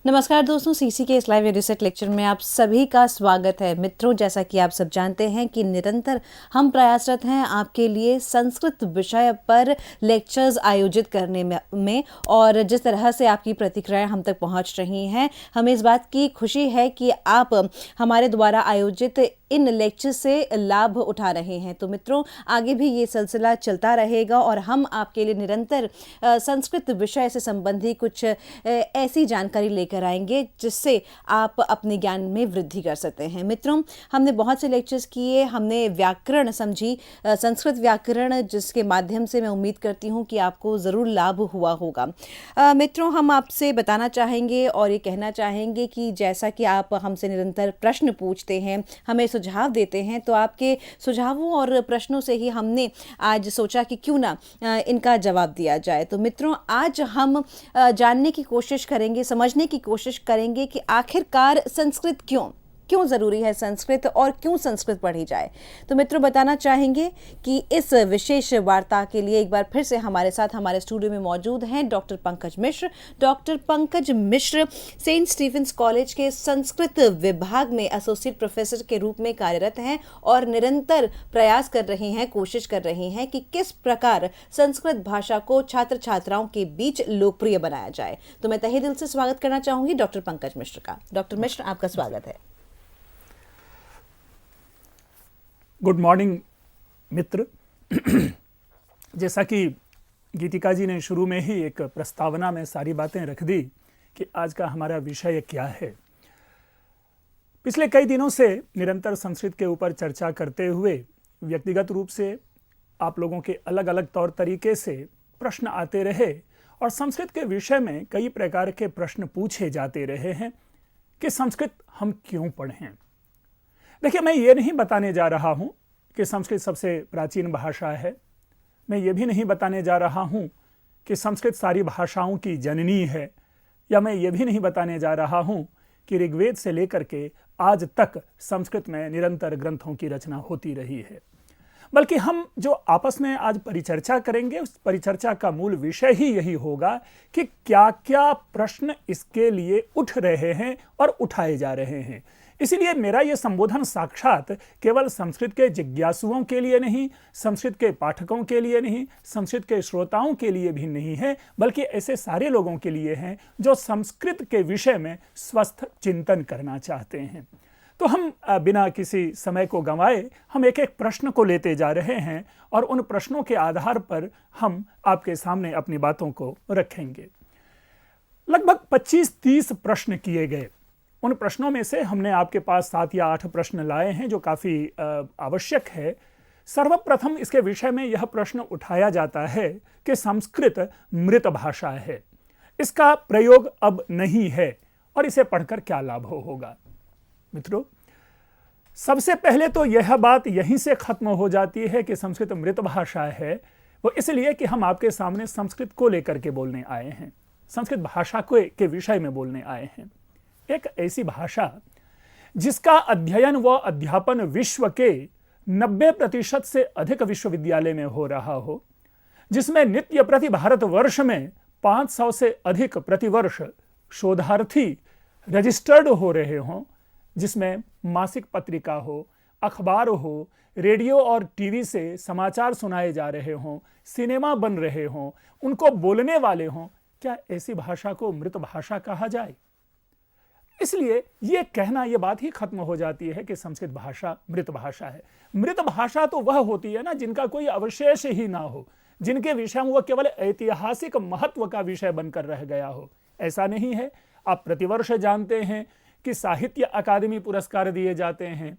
नमस्कार दोस्तों, सीसी के इस लाइव रिसेट लेक्चर में आप सभी का स्वागत है। मित्रों, जैसा कि आप सब जानते हैं कि निरंतर हम प्रयासरत हैं आपके लिए संस्कृत विषय पर लेक्चर्स आयोजित करने में और जिस तरह से आपकी प्रतिक्रियाएं हम तक पहुंच रही हैं, हमें इस बात की खुशी है कि आप हमारे द्वारा आयोजित इन लेक्चर से लाभ उठा रहे हैं। तो मित्रों, आगे भी ये सिलसिला चलता रहेगा और हम आपके लिए निरंतर संस्कृत विषय से संबंधी कुछ ऐसी जानकारी लेकर आएंगे जिससे आप अपने ज्ञान में वृद्धि कर सकते हैं। मित्रों, हमने बहुत से लेक्चर्स किए, हमने व्याकरण समझी, संस्कृत व्याकरण, जिसके माध्यम से मैं उम्मीद करती हूँ कि आपको ज़रूर लाभ हुआ होगा। मित्रों, हम आपसे बताना चाहेंगे और ये कहना चाहेंगे कि जैसा कि आप हमसे निरंतर प्रश्न पूछते हैं, हमें सुझाव देते हैं, तो आपके सुझावों और प्रश्नों से ही हमने आज सोचा कि क्यों ना इनका जवाब दिया जाए। तो मित्रों, आज हम जानने की कोशिश करेंगे, समझने की कोशिश करेंगे कि आखिरकार संस्कृत क्यों ज़रूरी है, संस्कृत और क्यों संस्कृत पढ़ी जाए। तो मित्रों, बताना चाहेंगे कि इस विशेष वार्ता के लिए एक बार फिर से हमारे साथ हमारे स्टूडियो में मौजूद हैं डॉक्टर पंकज मिश्र। डॉक्टर पंकज मिश्र सेंट स्टीफेंस कॉलेज के संस्कृत विभाग में एसोसिएट प्रोफेसर के रूप में कार्यरत हैं और निरंतर प्रयास कर रहे हैं, कोशिश कर रहे हैं कि किस प्रकार संस्कृत भाषा को छात्र छात्राओं के बीच लोकप्रिय बनाया जाए। तो मैं तहे दिल से स्वागत करना चाहूंगी डॉक्टर पंकज मिश्र का। डॉक्टर मिश्र, आपका स्वागत है। गुड मॉर्निंग मित्र। जैसा कि गीतिका जी ने शुरू में ही एक प्रस्तावना में सारी बातें रख दी कि आज का हमारा विषय क्या है। पिछले कई दिनों से निरंतर संस्कृत के ऊपर चर्चा करते हुए व्यक्तिगत रूप से आप लोगों के अलग अलग तौर तरीके से प्रश्न आते रहे और संस्कृत के विषय में कई प्रकार के प्रश्न पूछे जाते रहे हैं कि संस्कृत हम क्यों पढ़ें। देखिए, मैं ये नहीं बताने जा रहा हूं कि संस्कृत सबसे प्राचीन भाषा है। मैं ये भी नहीं बताने जा रहा हूं कि संस्कृत सारी भाषाओं की जननी है, या मैं ये भी नहीं बताने जा रहा हूं कि ऋग्वेद से लेकर के आज तक संस्कृत में निरंतर ग्रंथों की रचना होती रही है। बल्कि हम जो आपस में आज परिचर्चा करेंगे, उस परिचर्चा का मूल विषय ही यही होगा कि क्या क्या प्रश्न इसके लिए उठ रहे हैं और उठाए जा रहे हैं। इसीलिए मेरा यह संबोधन साक्षात केवल संस्कृत के जिज्ञासुओं के लिए नहीं, संस्कृत के पाठकों के लिए नहीं, संस्कृत के श्रोताओं के लिए भी नहीं है, बल्कि ऐसे सारे लोगों के लिए है जो संस्कृत के विषय में स्वस्थ चिंतन करना चाहते हैं। तो हम बिना किसी समय को गंवाए हम एक एक प्रश्न को लेते जा रहे हैं और उन प्रश्नों के आधार पर हम आपके सामने अपनी बातों को रखेंगे। लगभग 25-30 प्रश्न किए गए। उन प्रश्नों में से हमने आपके पास 7 या 8 प्रश्न लाए हैं जो काफ़ी आवश्यक है। सर्वप्रथम इसके विषय में यह प्रश्न उठाया जाता है कि संस्कृत मृत भाषा है, इसका प्रयोग अब नहीं है और इसे पढ़कर क्या लाभ होगा। मित्रों, सबसे पहले तो यह बात यहीं से खत्म हो जाती है कि संस्कृत मृत भाषा है, वो इसलिए कि हम आपके सामने संस्कृत को लेकर के बोलने आए हैं, संस्कृत भाषा के विषय में बोलने आए हैं। एक ऐसी भाषा जिसका अध्ययन व अध्यापन विश्व के 90% से अधिक विश्वविद्यालय में हो रहा हो, जिसमें नित्य प्रति भारतवर्ष में 500 से अधिक प्रतिवर्ष शोधार्थी रजिस्टर्ड हो रहे हों, जिसमें मासिक पत्रिका हो, अखबार हो, रेडियो और टीवी से समाचार सुनाए जा रहे हों, सिनेमा बन रहे हों, उनको बोलने वाले हों, क्या ऐसी भाषा को मृत भाषा कहा जाए? इसलिए ये कहना, ये बात ही खत्म हो जाती है कि संस्कृत भाषा मृत भाषा है। मृत भाषा तो वह होती है ना जिनका कोई अवशेष ही ना हो, जिनके विषय में वह केवल ऐतिहासिक महत्व का विषय बनकर रह गया हो। ऐसा नहीं है। आप प्रतिवर्ष जानते हैं कि साहित्य अकादमी पुरस्कार दिए जाते हैं,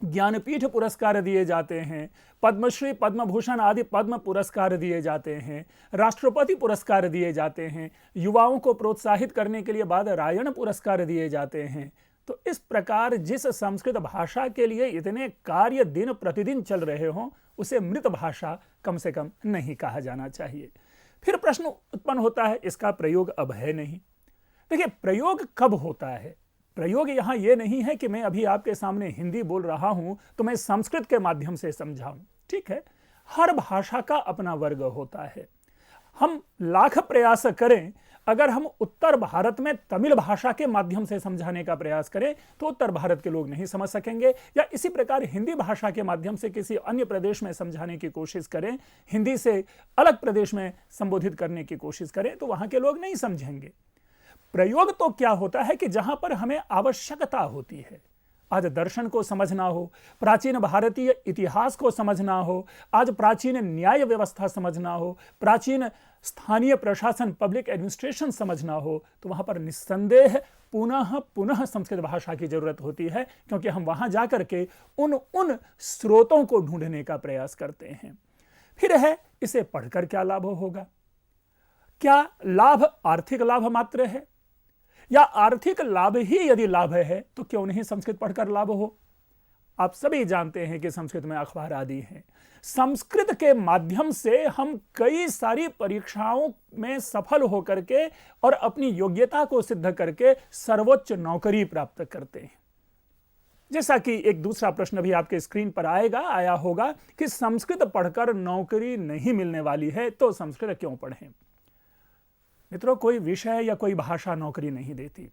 ज्ञानपीठ पुरस्कार दिए जाते हैं, पद्मश्री, पद्म भूषण आदि पद्म पुरस्कार दिए जाते हैं, राष्ट्रपति पुरस्कार दिए जाते हैं, युवाओं को प्रोत्साहित करने के लिए बादरायण पुरस्कार दिए जाते हैं। तो इस प्रकार जिस संस्कृत भाषा के लिए इतने कार्य दिन प्रतिदिन चल रहे हों, उसे मृत भाषा कम से कम नहीं कहा जाना चाहिए। फिर प्रश्न उत्पन्न होता है, इसका प्रयोग अब है नहीं। देखिए, प्रयोग कब होता है? प्रयोग यहां यह नहीं है कि मैं अभी आपके सामने हिंदी बोल रहा हूं तो मैं संस्कृत के माध्यम से समझाऊं। ठीक है, हर भाषा का अपना वर्ग होता है। हम लाख प्रयास करें, अगर हम उत्तर भारत में तमिल भाषा के माध्यम से समझाने का प्रयास करें तो उत्तर भारत के लोग नहीं समझ सकेंगे, या इसी प्रकार हिंदी भाषा के माध्यम से किसी अन्य प्रदेश में समझाने की कोशिश करें, हिंदी से अलग प्रदेश में संबोधित करने की कोशिश करें तो वहां के लोग नहीं समझेंगे। प्रयोग तो क्या होता है कि जहां पर हमें आवश्यकता होती है, आज दर्शन को समझना हो, प्राचीन भारतीय इतिहास को समझना हो, आज प्राचीन न्याय व्यवस्था समझना हो, प्राचीन स्थानीय प्रशासन पब्लिक एडमिनिस्ट्रेशन समझना हो, तो वहां पर निस्संदेह पुनः पुनः संस्कृत भाषा की जरूरत होती है, क्योंकि हम वहां जाकर के उन स्रोतों को ढूंढने का प्रयास करते हैं। फिर है, इसे पढ़कर क्या लाभ होगा? क्या लाभ आर्थिक लाभ मात्र है, या आर्थिक लाभ ही यदि लाभ है तो क्यों नहीं संस्कृत पढ़कर लाभ हो? आप सभी जानते हैं कि संस्कृत में अखबार आदि हैं। संस्कृत के माध्यम से हम कई सारी परीक्षाओं में सफल होकर के और अपनी योग्यता को सिद्ध करके सर्वोच्च नौकरी प्राप्त करते हैं। जैसा कि एक दूसरा प्रश्न भी आपके स्क्रीन पर आया होगा कि संस्कृत पढ़कर नौकरी नहीं मिलने वाली है तो संस्कृत क्यों पढ़ें? मित्रों, कोई विषय या कोई भाषा नौकरी नहीं देती।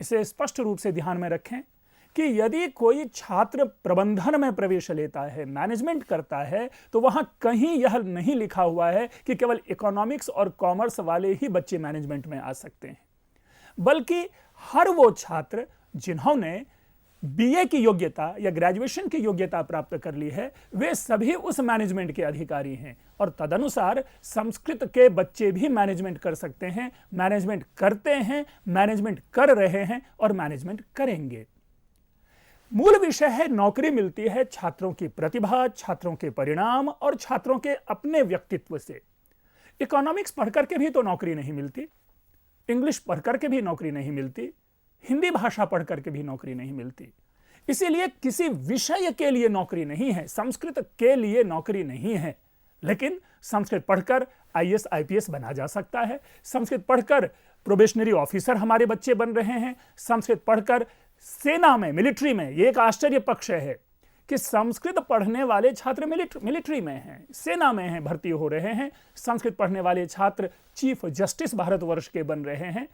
इसे स्पष्ट रूप से ध्यान में रखें कि यदि कोई छात्र प्रबंधन में प्रवेश लेता है, मैनेजमेंट करता है, तो वहां कहीं यह नहीं लिखा हुआ है कि केवल इकोनॉमिक्स और कॉमर्स वाले ही बच्चे मैनेजमेंट में आ सकते हैं, बल्कि हर वो छात्र जिन्होंने बीए की योग्यता या ग्रेजुएशन की योग्यता प्राप्त कर ली है, वे सभी उस मैनेजमेंट के अधिकारी हैं, और तदनुसार संस्कृत के बच्चे भी मैनेजमेंट कर सकते हैं, मैनेजमेंट करते हैं, मैनेजमेंट कर रहे हैं और मैनेजमेंट करेंगे। मूल विषय है, नौकरी मिलती है छात्रों की प्रतिभा, छात्रों के परिणाम और छात्रों के अपने व्यक्तित्व से। इकोनॉमिक्स पढ़कर के भी तो नौकरी नहीं मिलती, इंग्लिश पढ़कर के भी नौकरी नहीं मिलती, हिंदी भाषा पढ़कर के भी नौकरी नहीं मिलती। इसीलिए किसी विषय के लिए नौकरी नहीं है, संस्कृत के लिए नौकरी नहीं है। लेकिन संस्कृत पढ़कर आईएएस आईपीएस बना जा सकता है, संस्कृत पढ़कर प्रोबेशनरी ऑफिसर हमारे बच्चे बन रहे हैं, संस्कृत पढ़कर सेना में, मिलिट्री में, ये एक आश्चर्य पक्ष है कि संस्कृत पढ़ने वाले छात्र मिलिट्री में हैं, सेना में हैं, भर्ती हो रहे हैं। संस्कृत पढ़ने वाले छात्र चीफ जस्टिस भारतवर्ष के बन रहे हैं।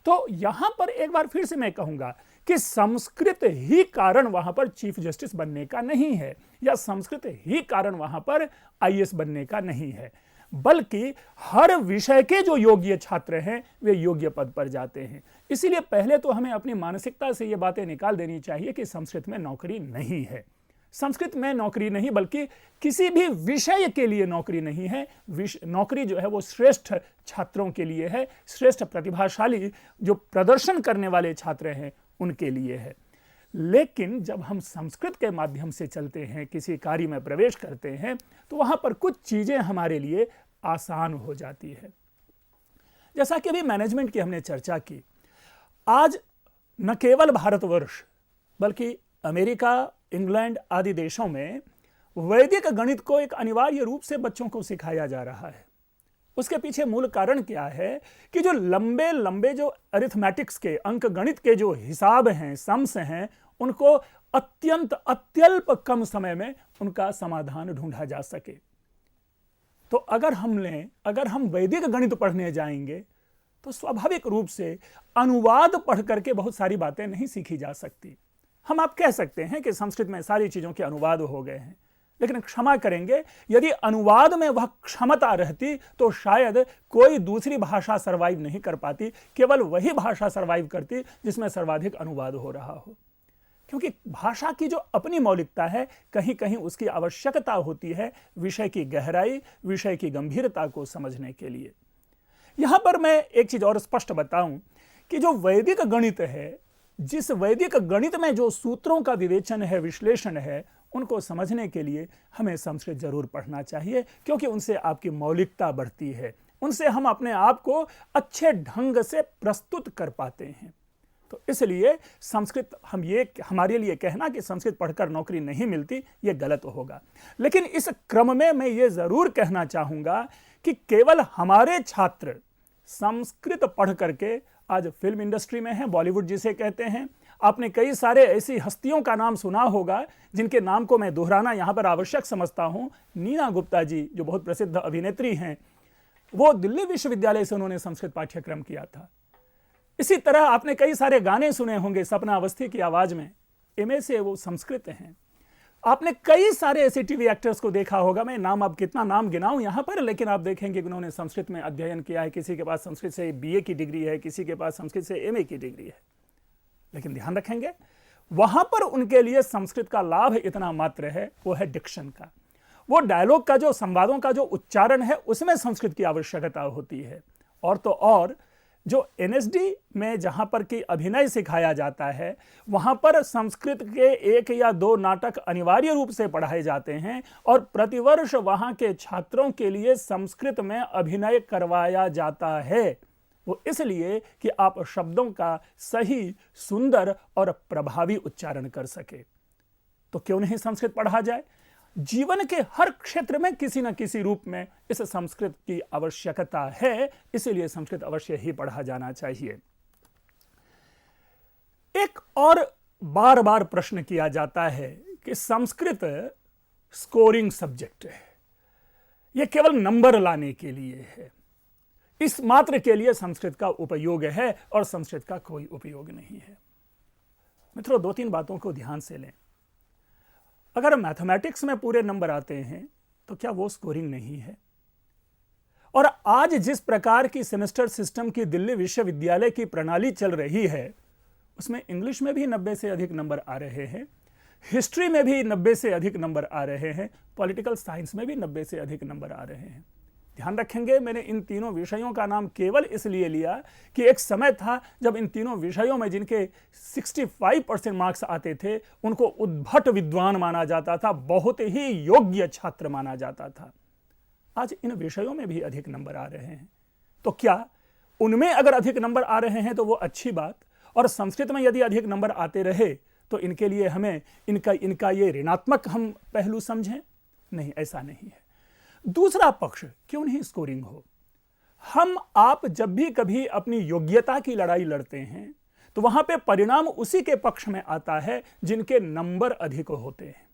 तो यहां पर एक बार फिर से मैं कहूंगा कि संस्कृत ही कारण वहां पर चीफ जस्टिस बनने का नहीं है, या संस्कृत ही कारण वहां पर आईएएस बनने का नहीं है, बल्कि हर विषय के जो योग्य छात्र हैं वे योग्य पद पर जाते हैं। इसीलिए पहले तो हमें अपनी मानसिकता से ये बातें निकाल देनी चाहिए कि संस्कृत में नौकरी नहीं है। संस्कृत में नौकरी नहीं, बल्कि किसी भी विषय के लिए नौकरी नहीं है। नौकरी जो है वो श्रेष्ठ छात्रों के लिए है, श्रेष्ठ प्रतिभाशाली जो प्रदर्शन करने वाले छात्र हैं उनके लिए है। लेकिन जब हम संस्कृत के माध्यम से चलते हैं, किसी कार्य में प्रवेश करते हैं, तो वहां पर कुछ चीजें हमारे लिए आसान हो जाती है। जैसा कि अभी मैनेजमेंट की हमने चर्चा की, आज न केवल भारतवर्ष बल्कि अमेरिका, इंग्लैंड आदि देशों में वैदिक गणित को एक अनिवार्य रूप से बच्चों को सिखाया जा रहा है। उसके पीछे मूल कारण क्या है कि जो लंबे लंबे जो अरिथमेटिक्स के, अंक गणित के जो हिसाब हैं, सम्स हैं, उनको अत्यल्प कम समय में उनका समाधान ढूंढा जा सके। तो अगर हम वैदिक गणित पढ़ने जाएंगे तो स्वाभाविक रूप से अनुवाद पढ़ करके बहुत सारी बातें नहीं सीखी जा सकती। हम आप कह सकते हैं कि संस्कृत में सारी चीजों के अनुवाद हो गए हैं, लेकिन क्षमा करेंगे, यदि अनुवाद में वह क्षमता रहती तो शायद कोई दूसरी भाषा सरवाइव नहीं कर पाती, केवल वही भाषा सरवाइव करती जिसमें सर्वाधिक अनुवाद हो रहा हो। क्योंकि भाषा की जो अपनी मौलिकता है, कहीं कहीं उसकी आवश्यकता होती है विषय की गहराई, विषय की गंभीरता को समझने के लिए। यहां पर मैं एक चीज और स्पष्ट बताऊं कि जो वैदिक गणित है, जिस वैदिक गणित में जो सूत्रों का विवेचन है, विश्लेषण है, उनको समझने के लिए हमें संस्कृत जरूर पढ़ना चाहिए, क्योंकि उनसे आपकी मौलिकता बढ़ती है, उनसे हम अपने आप को अच्छे ढंग से प्रस्तुत कर पाते हैं। तो इसलिए संस्कृत, हमारे लिए कहना कि संस्कृत पढ़कर नौकरी नहीं मिलती, ये गलत होगा। लेकिन इस क्रम में मैं ये जरूर कहना चाहूंगा कि केवल हमारे छात्र संस्कृत पढ़ करके आज फिल्म इंडस्ट्री में है, बॉलीवुड जिसे कहते हैं। आपने कई सारे ऐसी हस्तियों का नाम सुना होगा जिनके नाम को मैं दोहराना यहां पर आवश्यक समझता हूं। नीना गुप्ता जी जो बहुत प्रसिद्ध अभिनेत्री हैं, वो दिल्ली विश्वविद्यालय से उन्होंने संस्कृत पाठ्यक्रम किया था। इसी तरह आपने कई सारे गाने सुने होंगे सपना अवस्थी की आवाज में, एमए से वो संस्कृत हैं। आपने कई सारे ऐसे टीवी एक्टर्स को देखा होगा, मैं नाम अब कितना नाम गिनाऊं यहां पर, लेकिन आप देखेंगे कि उन्होंने संस्कृत में अध्ययन किया है। किसी के पास संस्कृत से बीए की डिग्री है, किसी के पास संस्कृत से एमए की डिग्री है। लेकिन ध्यान रखेंगे वहां पर उनके लिए संस्कृत का लाभ इतना मात्र है, वो है डिक्शन का। वो डायलॉग का जो, संवादों का जो उच्चारण है, उसमें संस्कृत की आवश्यकता होती है। और तो और जो एनएसडी में जहां पर कि अभिनय सिखाया जाता है, वहां पर संस्कृत के 1 या 2 नाटक अनिवार्य रूप से पढ़ाए जाते हैं और प्रतिवर्ष वहां के छात्रों के लिए संस्कृत में अभिनय करवाया जाता है। वो इसलिए कि आप शब्दों का सही, सुंदर और प्रभावी उच्चारण कर सके। तो क्यों नहीं संस्कृत पढ़ा जाए? जीवन के हर क्षेत्र में किसी न किसी रूप में इस संस्कृत की आवश्यकता है, इसलिए संस्कृत अवश्य ही पढ़ा जाना चाहिए। एक और बार बार प्रश्न किया जाता है कि संस्कृत स्कोरिंग सब्जेक्ट है, यह केवल नंबर लाने के लिए है, इस मात्र के लिए संस्कृत का उपयोग है और संस्कृत का कोई उपयोग नहीं है। मित्रों, 2-3 बातों को ध्यान से लें। अगर मैथमेटिक्स में पूरे नंबर आते हैं तो क्या वो स्कोरिंग नहीं है? और आज जिस प्रकार की सेमेस्टर सिस्टम की दिल्ली विश्वविद्यालय की प्रणाली चल रही है, उसमें इंग्लिश में भी 90 से अधिक नंबर आ रहे हैं, हिस्ट्री में भी 90 से अधिक नंबर आ रहे हैं, पॉलिटिकल साइंस में भी 90 से अधिक नंबर आ रहे हैं। ध्यान रखेंगे, मैंने इन तीनों विषयों का नाम केवल इसलिए लिया कि एक समय था जब इन तीनों विषयों में जिनके 65% मार्क्स आते थे, उनको उद्भट विद्वान माना जाता था, बहुत ही योग्य छात्र माना जाता था। आज इन विषयों में भी अधिक नंबर आ रहे हैं, तो क्या उनमें अगर अधिक नंबर आ रहे हैं तो वो अच्छी बात, और संस्कृत में यदि अधिक नंबर आते रहे तो इनके लिए हमें इनका ये ऋणात्मक हम पहलू समझें? नहीं, ऐसा नहीं है। दूसरा पक्ष, क्यों नहीं स्कोरिंग हो? हम आप जब भी कभी अपनी योग्यता की लड़ाई लड़ते हैं तो वहां पे परिणाम उसी के पक्ष में आता है जिनके नंबर अधिक होते हैं।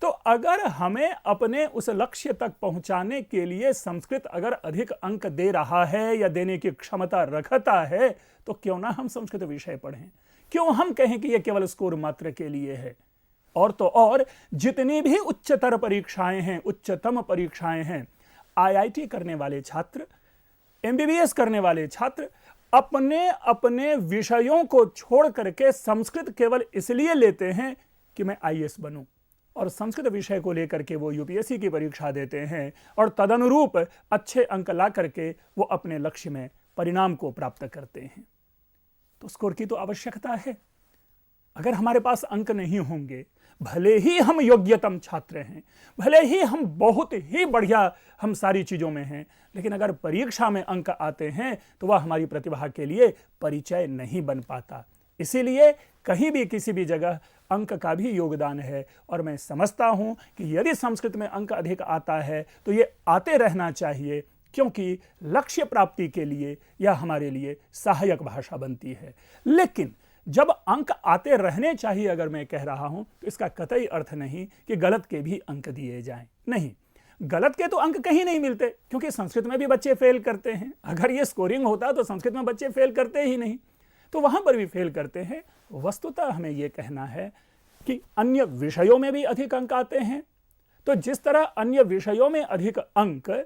तो अगर हमें अपने उस लक्ष्य तक पहुंचाने के लिए संस्कृत अगर अधिक अंक दे रहा है या देने की क्षमता रखता है, तो क्यों ना हम संस्कृत विषय पढ़ें? क्यों हम कहें कि यह केवल स्कोर मात्र के लिए है? और तो और जितनी भी उच्चतर परीक्षाएं हैं, उच्चतम परीक्षाएं हैं, आईआईटी करने वाले छात्र, एमबीबीएस करने वाले छात्र अपने अपने विषयों को छोड़ करके संस्कृत केवल इसलिए लेते हैं कि मैं आईएएस बनूं, और संस्कृत विषय को लेकर के वो यूपीएससी की परीक्षा देते हैं और तदनुरूप अच्छे अंक ला करके वो अपने लक्ष्य में परिणाम को प्राप्त करते हैं। तो स्कोर की तो आवश्यकता है। अगर हमारे पास अंक नहीं होंगे, भले ही हम योग्यतम छात्र हैं, भले ही हम बहुत ही बढ़िया हम सारी चीजों में हैं, लेकिन अगर परीक्षा में अंक आते हैं तो वह हमारी प्रतिभा के लिए परिचय नहीं बन पाता। इसीलिए कहीं भी किसी भी जगह अंक का भी योगदान है, और मैं समझता हूं कि यदि संस्कृत में अंक अधिक आता है तो ये आते रहना चाहिए, क्योंकि लक्ष्य प्राप्ति के लिए यह हमारे लिए सहायक भाषा बनती है। लेकिन जब अंक आते रहने चाहिए अगर मैं कह रहा हूं, तो इसका कतई अर्थ नहीं कि गलत के भी अंक दिए जाएं। नहीं, गलत के तो अंक कहीं नहीं मिलते, क्योंकि संस्कृत में भी बच्चे फेल करते हैं। अगर ये स्कोरिंग होता तो संस्कृत में बच्चे फेल करते ही नहीं, तो वहां पर भी फेल करते हैं। वस्तुतः हमें यह कहना है कि अन्य विषयों में भी अधिक अंक आते हैं, तो जिस तरह अन्य विषयों में अधिक अंक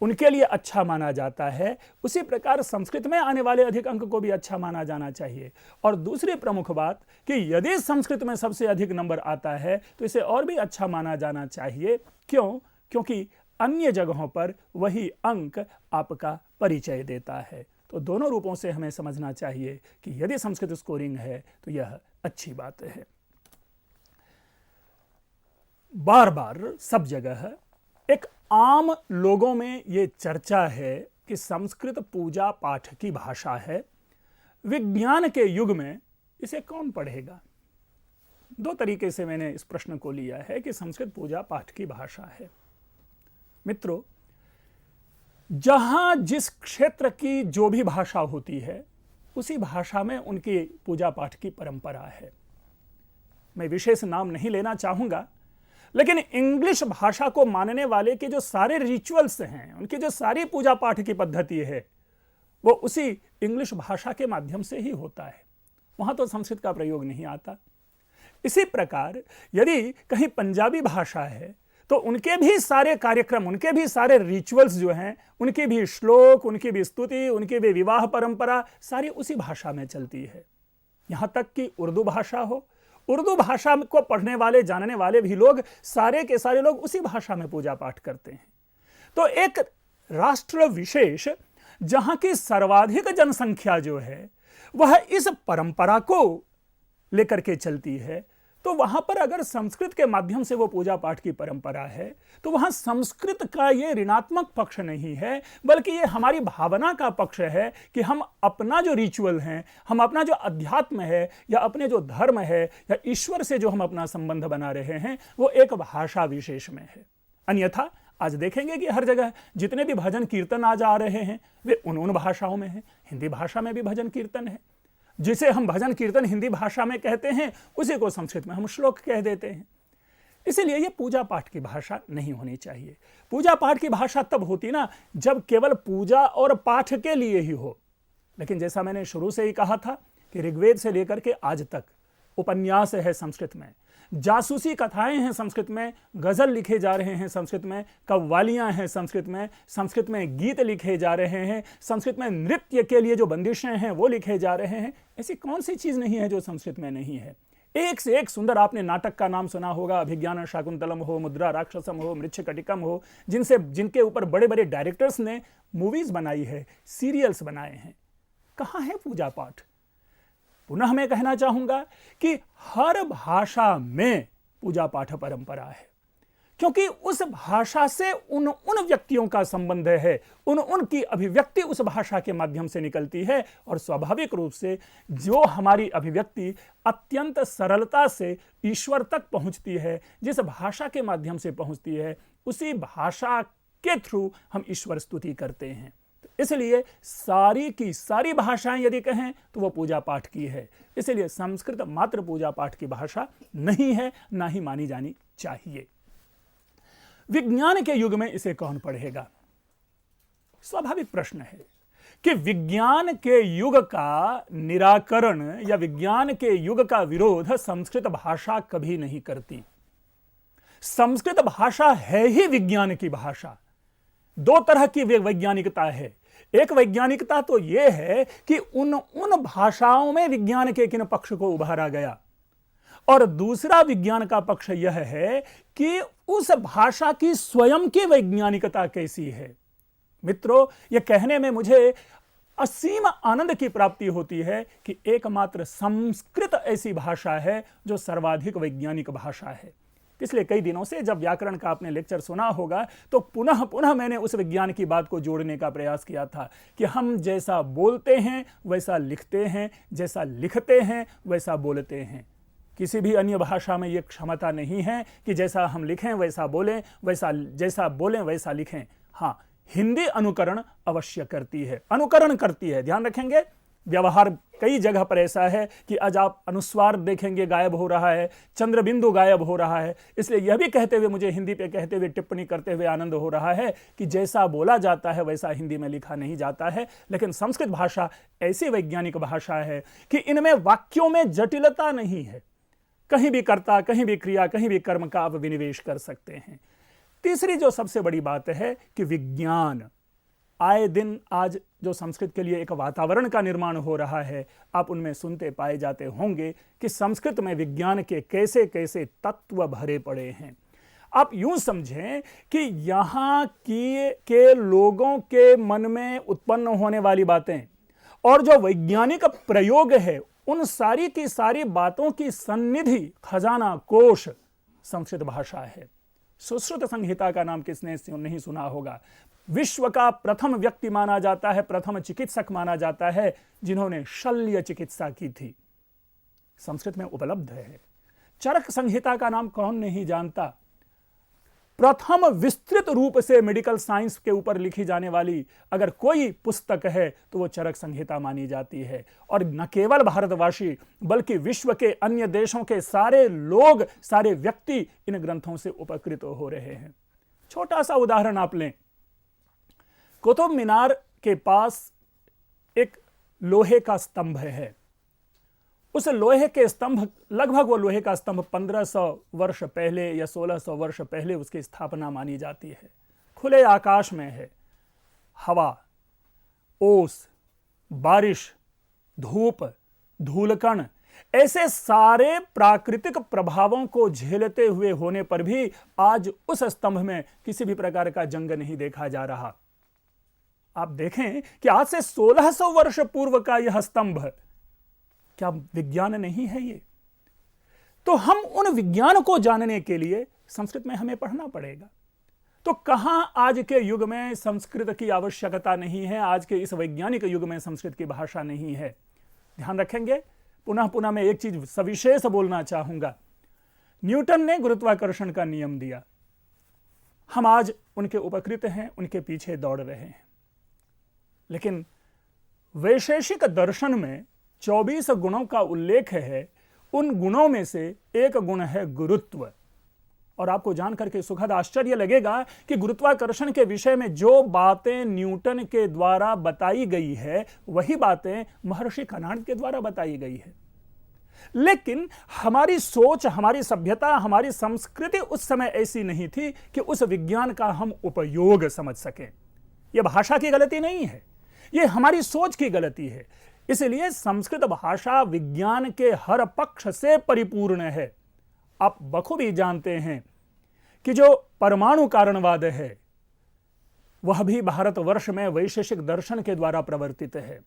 उनके लिए अच्छा माना जाता है, उसी प्रकार संस्कृत में आने वाले अधिक अंक को भी अच्छा माना जाना चाहिए। और दूसरी प्रमुख बात कि यदि संस्कृत में सबसे अधिक नंबर आता है तो इसे और भी अच्छा माना जाना चाहिए। क्यों? क्योंकि अन्य जगहों पर वही अंक आपका परिचय देता है। तो दोनों रूपों से हमें समझना चाहिए कि यदि संस्कृत स्कोरिंग है तो यह अच्छी बात है। बार बार सब जगह एक आम लोगों में ये चर्चा है कि संस्कृत पूजा पाठ की भाषा है, विज्ञान के युग में इसे कौन पढ़ेगा? दो तरीके से मैंने इस प्रश्न को लिया है कि संस्कृत पूजा पाठ की भाषा है। मित्रों, जहां जिस क्षेत्र की जो भी भाषा होती है, उसी भाषा में उनकी पूजा पाठ की परंपरा है। मैं विशेष नाम नहीं लेना चाहूंगा, लेकिन इंग्लिश भाषा को मानने वाले के जो सारे रिचुअल्स हैं, उनकी जो सारी पूजा पाठ की पद्धति है, वो उसी इंग्लिश भाषा के माध्यम से ही होता है। वहां तो संस्कृत का प्रयोग नहीं आता। इसी प्रकार यदि कहीं पंजाबी भाषा है तो उनके भी सारे कार्यक्रम, उनके भी सारे रिचुअल्स जो हैं, उनके भी श्लोक, उनकी भी स्तुति, उनकी भी विवाह परंपरा सारी उसी भाषा में चलती है। यहां तक कि उर्दू भाषा हो, उर्दू भाषा को पढ़ने वाले, जानने वाले भी लोग, सारे के सारे लोग उसी भाषा में पूजा पाठ करते हैं। तो एक राष्ट्र विशेष जहां की सर्वाधिक जनसंख्या जो है वह इस परंपरा को लेकर के चलती है, तो वहां पर अगर संस्कृत के माध्यम से वो पूजा पाठ की परंपरा है तो वहां संस्कृत का ये ऋणात्मक पक्ष नहीं है, बल्कि ये हमारी भावना का पक्ष है कि हम अपना जो रिचुअल है, हम अपना जो अध्यात्म है, या अपने जो धर्म है, या ईश्वर से जो हम अपना संबंध बना रहे हैं, वो एक भाषा विशेष में है। अन्यथा आज देखेंगे कि हर जगह जितने भी भजन कीर्तन आज आ रहे हैं वे उन भाषाओं में हैं। हिंदी भाषा में भी भजन कीर्तन है, जिसे हम भजन कीर्तन हिंदी भाषा में कहते हैं उसी को संस्कृत में हम श्लोक कह देते हैं। इसीलिए यह पूजा पाठ की भाषा नहीं होनी चाहिए। पूजा पाठ की भाषा तब होती ना जब केवल पूजा और पाठ के लिए ही हो। लेकिन जैसा मैंने शुरू से ही कहा था कि ऋग्वेद से लेकर के आज तक उपन्यास है संस्कृत में, जासूसी कथाएं हैं संस्कृत में, गजल लिखे जा रहे हैं संस्कृत में, कव्वालियां हैं संस्कृत में गीत लिखे जा रहे हैं, संस्कृत में नृत्य के लिए जो बंदिशें हैं वो लिखे जा रहे हैं। ऐसी कौन सी चीज नहीं है जो संस्कृत में नहीं है। एक से एक सुंदर, आपने नाटक का नाम सुना होगा, अभिज्ञान शाकुंतलम हो, मुद्रा राक्षसम हो, मृच्छकटिकम हो, जिनके ऊपर बड़े बड़े डायरेक्टर्स ने मूवीज बनाई है, सीरियल्स बनाए हैं। कहां है पूजा पाठ? पुनः मैं कहना चाहूंगा कि हर भाषा में पूजा पाठ परंपरा है, क्योंकि उस भाषा से उन व्यक्तियों का संबंध है, उनकी अभिव्यक्ति उस भाषा के माध्यम से निकलती है। और स्वाभाविक रूप से जो हमारी अभिव्यक्ति अत्यंत सरलता से ईश्वर तक पहुंचती है, जिस भाषा के माध्यम से पहुंचती है, उसी भाषा के थ्रू हम ईश्वर स्तुति करते हैं। इसलिए सारी की सारी भाषाएं यदि कहें तो वो पूजा पाठ की है। इसलिए संस्कृत मात्र पूजा पाठ की भाषा नहीं है, ना ही मानी जानी चाहिए। विज्ञान के युग में इसे कौन पढ़ेगा? स्वाभाविक प्रश्न है कि विज्ञान के युग का निराकरण या विज्ञान के युग का विरोध संस्कृत भाषा कभी नहीं करती। संस्कृत भाषा है ही विज्ञान की भाषा। दो तरह की वैज्ञानिकता है। एक वैज्ञानिकता तो यह है कि उन भाषाओं में विज्ञान के किन पक्ष को उभारा गया, और दूसरा विज्ञान का पक्ष यह है कि उस भाषा की स्वयं की वैज्ञानिकता कैसी है। मित्रों, यह कहने में मुझे असीम आनंद की प्राप्ति होती है कि एकमात्र संस्कृत ऐसी भाषा है जो सर्वाधिक वैज्ञानिक भाषा है। पिछले कई दिनों से जब व्याकरण का आपने लेक्चर सुना होगा तो पुनः पुनः मैंने उस विज्ञान की बात को जोड़ने का प्रयास किया था कि हम जैसा बोलते हैं वैसा लिखते हैं, जैसा लिखते हैं वैसा बोलते हैं। किसी भी अन्य भाषा में यह क्षमता नहीं है कि जैसा हम लिखें वैसा बोलें, जैसा बोलें वैसा लिखें। हाँ, हिंदी अनुकरण अवश्य करती है, अनुकरण करती है। ध्यान रखेंगे, व्यवहार कई जगह पर ऐसा है कि आज आप अनुस्वार देखेंगे गायब हो रहा है, चंद्रबिंदु गायब हो रहा है। इसलिए यह भी कहते हुए, मुझे हिंदी पे कहते हुए, टिप्पणी करते हुए आनंद हो रहा है कि जैसा बोला जाता है वैसा हिंदी में लिखा नहीं जाता है। लेकिन संस्कृत भाषा ऐसी वैज्ञानिक भाषा है कि इनमें वाक्यों में जटिलता नहीं है। कहीं भी कर्ता, कहीं भी क्रिया, कहीं भी कर्म का आप विनिवेश कर सकते हैं। तीसरी जो सबसे बड़ी बात है कि विज्ञान आए दिन आज जो संस्कृत के लिए एक वातावरण का निर्माण हो रहा है, आप उनमें सुनते पाए जाते होंगे कि संस्कृत में विज्ञान के कैसे कैसे तत्व भरे पड़े हैं। आप यूं समझें कि यहाँ के लोगों के मन में उत्पन्न होने वाली बातें और जो वैज्ञानिक प्रयोग है, उन सारी की सारी बातों की सन्निधि, खजाना, कोश संस्कृत भाषा है। सुश्रुत संहिता का नाम किसने नहीं सुना होगा? विश्व का प्रथम व्यक्ति माना जाता है, प्रथम चिकित्सक माना जाता है जिन्होंने शल्य चिकित्सा की थी, संस्कृत में उपलब्ध है। चरक संहिता का नाम कौन नहीं जानता? प्रथम विस्तृत रूप से मेडिकल साइंस के ऊपर लिखी जाने वाली अगर कोई पुस्तक है तो वो चरक संहिता मानी जाती है। और न केवल भारतवासी बल्कि विश्व के अन्य देशों के सारे लोग, सारे व्यक्ति इन ग्रंथों से उपकृत हो रहे हैं। छोटा सा उदाहरण आप लें, कुतुब मीनार के पास एक लोहे का स्तंभ है। उस लोहे के स्तंभ, लगभग वो लोहे का स्तंभ 1500 वर्ष पहले या 1600 वर्ष पहले उसकी स्थापना मानी जाती है। खुले आकाश में है। हवा, ओस, बारिश, धूप, धूलकण, ऐसे सारे प्राकृतिक प्रभावों को झेलते हुए होने पर भी आज उस स्तंभ में किसी भी प्रकार का जंग नहीं देखा जा रहा। आप देखें कि आज से 1600 वर्ष पूर्व का यह स्तंभ, क्या विज्ञान नहीं है ये? तो हम उन विज्ञान को जानने के लिए संस्कृत में हमें पढ़ना पड़ेगा। तो कहां आज के युग में संस्कृत की आवश्यकता नहीं है? आज के इस वैज्ञानिक युग में संस्कृत की भाषा नहीं है। ध्यान रखेंगे। पुनः पुनः मैं एक चीज सविशेष बोलना चाहूंगा। न्यूटन ने गुरुत्वाकर्षण का नियम दिया। हम आज उनके उपकृत हैं, उनके पीछे दौड़ रहे हैं। लेकिन वैशेषिक दर्शन में 24 गुणों का उल्लेख है। उन गुणों में से एक गुण है गुरुत्व। और आपको जानकर के सुखद आश्चर्य लगेगा कि गुरुत्वाकर्षण के विषय में जो बातें न्यूटन के द्वारा बताई गई है वही बातें महर्षि कणाद के द्वारा बताई गई है। लेकिन हमारी सोच, हमारी सभ्यता, हमारी संस्कृति उस समय ऐसी नहीं थी कि उस विज्ञान का हम उपयोग समझ सकें। यह भाषा की गलती नहीं है, यह हमारी सोच की गलती है। इसलिए संस्कृत भाषा विज्ञान के हर पक्ष से परिपूर्ण है। आप बखूबी जानते हैं कि जो परमाणु कारणवाद है वह भी भारतवर्ष में वैशेषिक दर्शन के द्वारा प्रवर्तित है।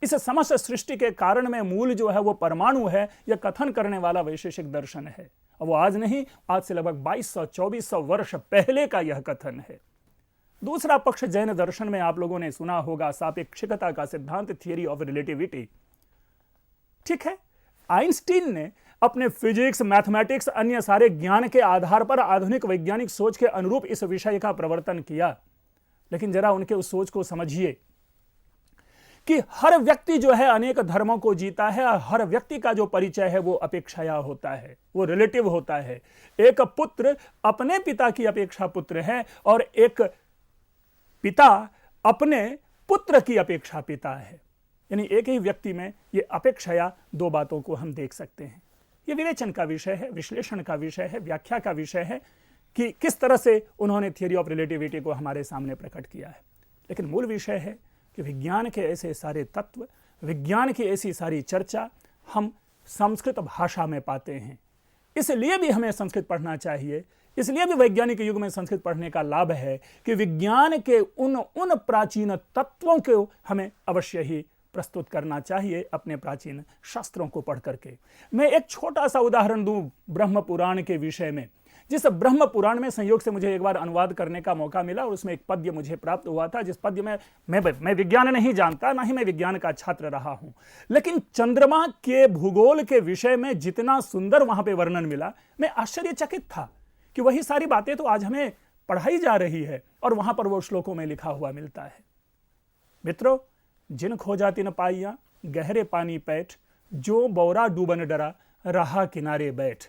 इस समस्त सृष्टि के कारण में मूल जो है वो परमाणु है, यह कथन करने वाला वैशेषिक दर्शन है। अब वो आज नहीं, आज से लगभग 2200-2400 वर्ष पहले का यह कथन है। दूसरा पक्ष जैन दर्शन में आप लोगों ने सुना होगा सापेक्षिकता का सिद्धांत, थियरी ऑफ रिलेटिविटी। ठीक है, आइंस्टीन ने अपने फिजिक्स, मैथमेटिक्स, अन्य सारे ज्ञान के आधार पर आधुनिक वैज्ञानिक सोच के अनुरूप इस विषय का प्रवर्तन किया। लेकिन जरा उनके उस सोच को समझिए कि हर व्यक्ति जो है अनेक धर्मों को जीता है और हर व्यक्ति का जो परिचय है वो अपेक्षाया होता है, वो रिलेटिव होता है। एक पुत्र अपने पिता की अपेक्षा पुत्र है और एक पिता अपने पुत्र की अपेक्षा पिता है। यानी एक ही व्यक्ति में ये अपेक्षाया दो बातों को हम देख सकते हैं। ये विवेचन का विषय है, विश्लेषण का विषय है, व्याख्या का विषय है कि किस तरह से उन्होंने थियरी ऑफ रिलेटिविटी को हमारे सामने प्रकट किया है। लेकिन मूल विषय है कि विज्ञान के ऐसे सारे तत्व, विज्ञान की ऐसी सारी चर्चा हम संस्कृत भाषा में पाते हैं। इसलिए भी हमें संस्कृत पढ़ना चाहिए। इसलिए भी वैज्ञानिक युग में संस्कृत पढ़ने का लाभ है कि विज्ञान के उन प्राचीन तत्वों को हमें अवश्य ही प्रस्तुत करना चाहिए अपने प्राचीन शास्त्रों को पढ़ करके। मैं एक छोटा सा उदाहरण दूं ब्रह्म पुराण के विषय में। जिस ब्रह्म पुराण में संयोग से मुझे एक बार अनुवाद करने का मौका मिला और उसमें एक पद्य मुझे प्राप्त हुआ था, जिस पद्य में मैं विज्ञान नहीं जानता, ना ही मैं विज्ञान का छात्र रहा हूं, लेकिन चंद्रमा के भूगोल के विषय में जितना सुंदर वहां पे वर्णन मिला, मैं आश्चर्यचकित था कि वही सारी बातें तो आज हमें पढ़ाई जा रही है और वहां पर वो श्लोकों में लिखा हुआ मिलता है। मित्रों, जिन खो जाती न पाइयां गहरे पानी पैठ, जो बौरा डूबन डरा रहा किनारे बैठ।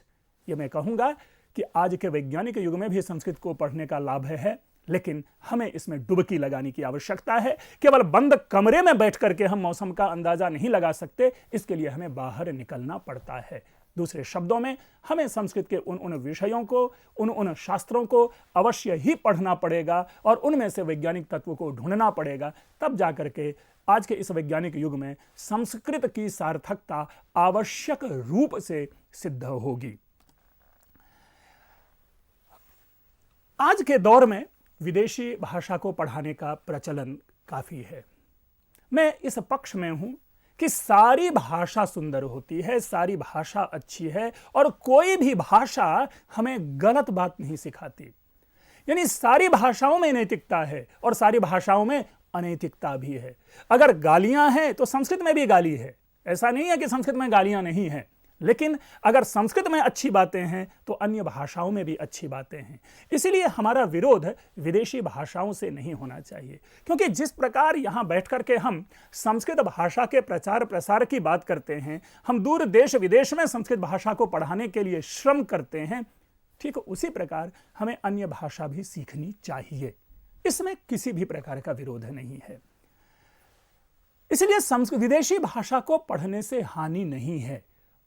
ये मैं कहूंगा कि आज के वैज्ञानिक युग में भी संस्कृत को पढ़ने का लाभ है, लेकिन हमें इसमें डुबकी लगाने की आवश्यकता है। केवल बंद कमरे में बैठ करके हम मौसम का अंदाजा नहीं लगा सकते, इसके लिए हमें बाहर निकलना पड़ता है। दूसरे शब्दों में हमें संस्कृत के उन विषयों को, उन शास्त्रों को अवश्य ही पढ़ना पड़ेगा और उनमें से वैज्ञानिक तत्व को ढूंढना पड़ेगा। तब जाकर के आज के इस वैज्ञानिक युग में संस्कृत की सार्थकता आवश्यक रूप से सिद्ध होगी। आज के दौर में विदेशी भाषा को पढ़ाने का प्रचलन काफी है। मैं इस पक्ष में हूं कि सारी भाषा सुंदर होती है, सारी भाषा अच्छी है और कोई भी भाषा हमें गलत बात नहीं सिखाती। यानी सारी भाषाओं में नैतिकता है और सारी भाषाओं में अनैतिकता भी है। अगर गालियां हैं तो संस्कृत में भी गाली है। ऐसा नहीं है कि संस्कृत में गालियां नहीं है। लेकिन अगर संस्कृत में अच्छी बातें हैं तो अन्य भाषाओं में भी अच्छी बातें हैं। इसीलिए हमारा विरोध विदेशी भाषाओं से नहीं होना चाहिए, क्योंकि जिस प्रकार यहाँ बैठ कर के हम संस्कृत भाषा के प्रचार प्रसार की बात करते हैं, हम दूर देश विदेश में संस्कृत भाषा को पढ़ाने के लिए श्रम करते हैं, ठीक उसी प्रकार हमें अन्य भाषा भी सीखनी चाहिए। इसमें किसी भी प्रकार का विरोध नहीं है। इसलिए विदेशी भाषा को पढ़ने से हानि नहीं है।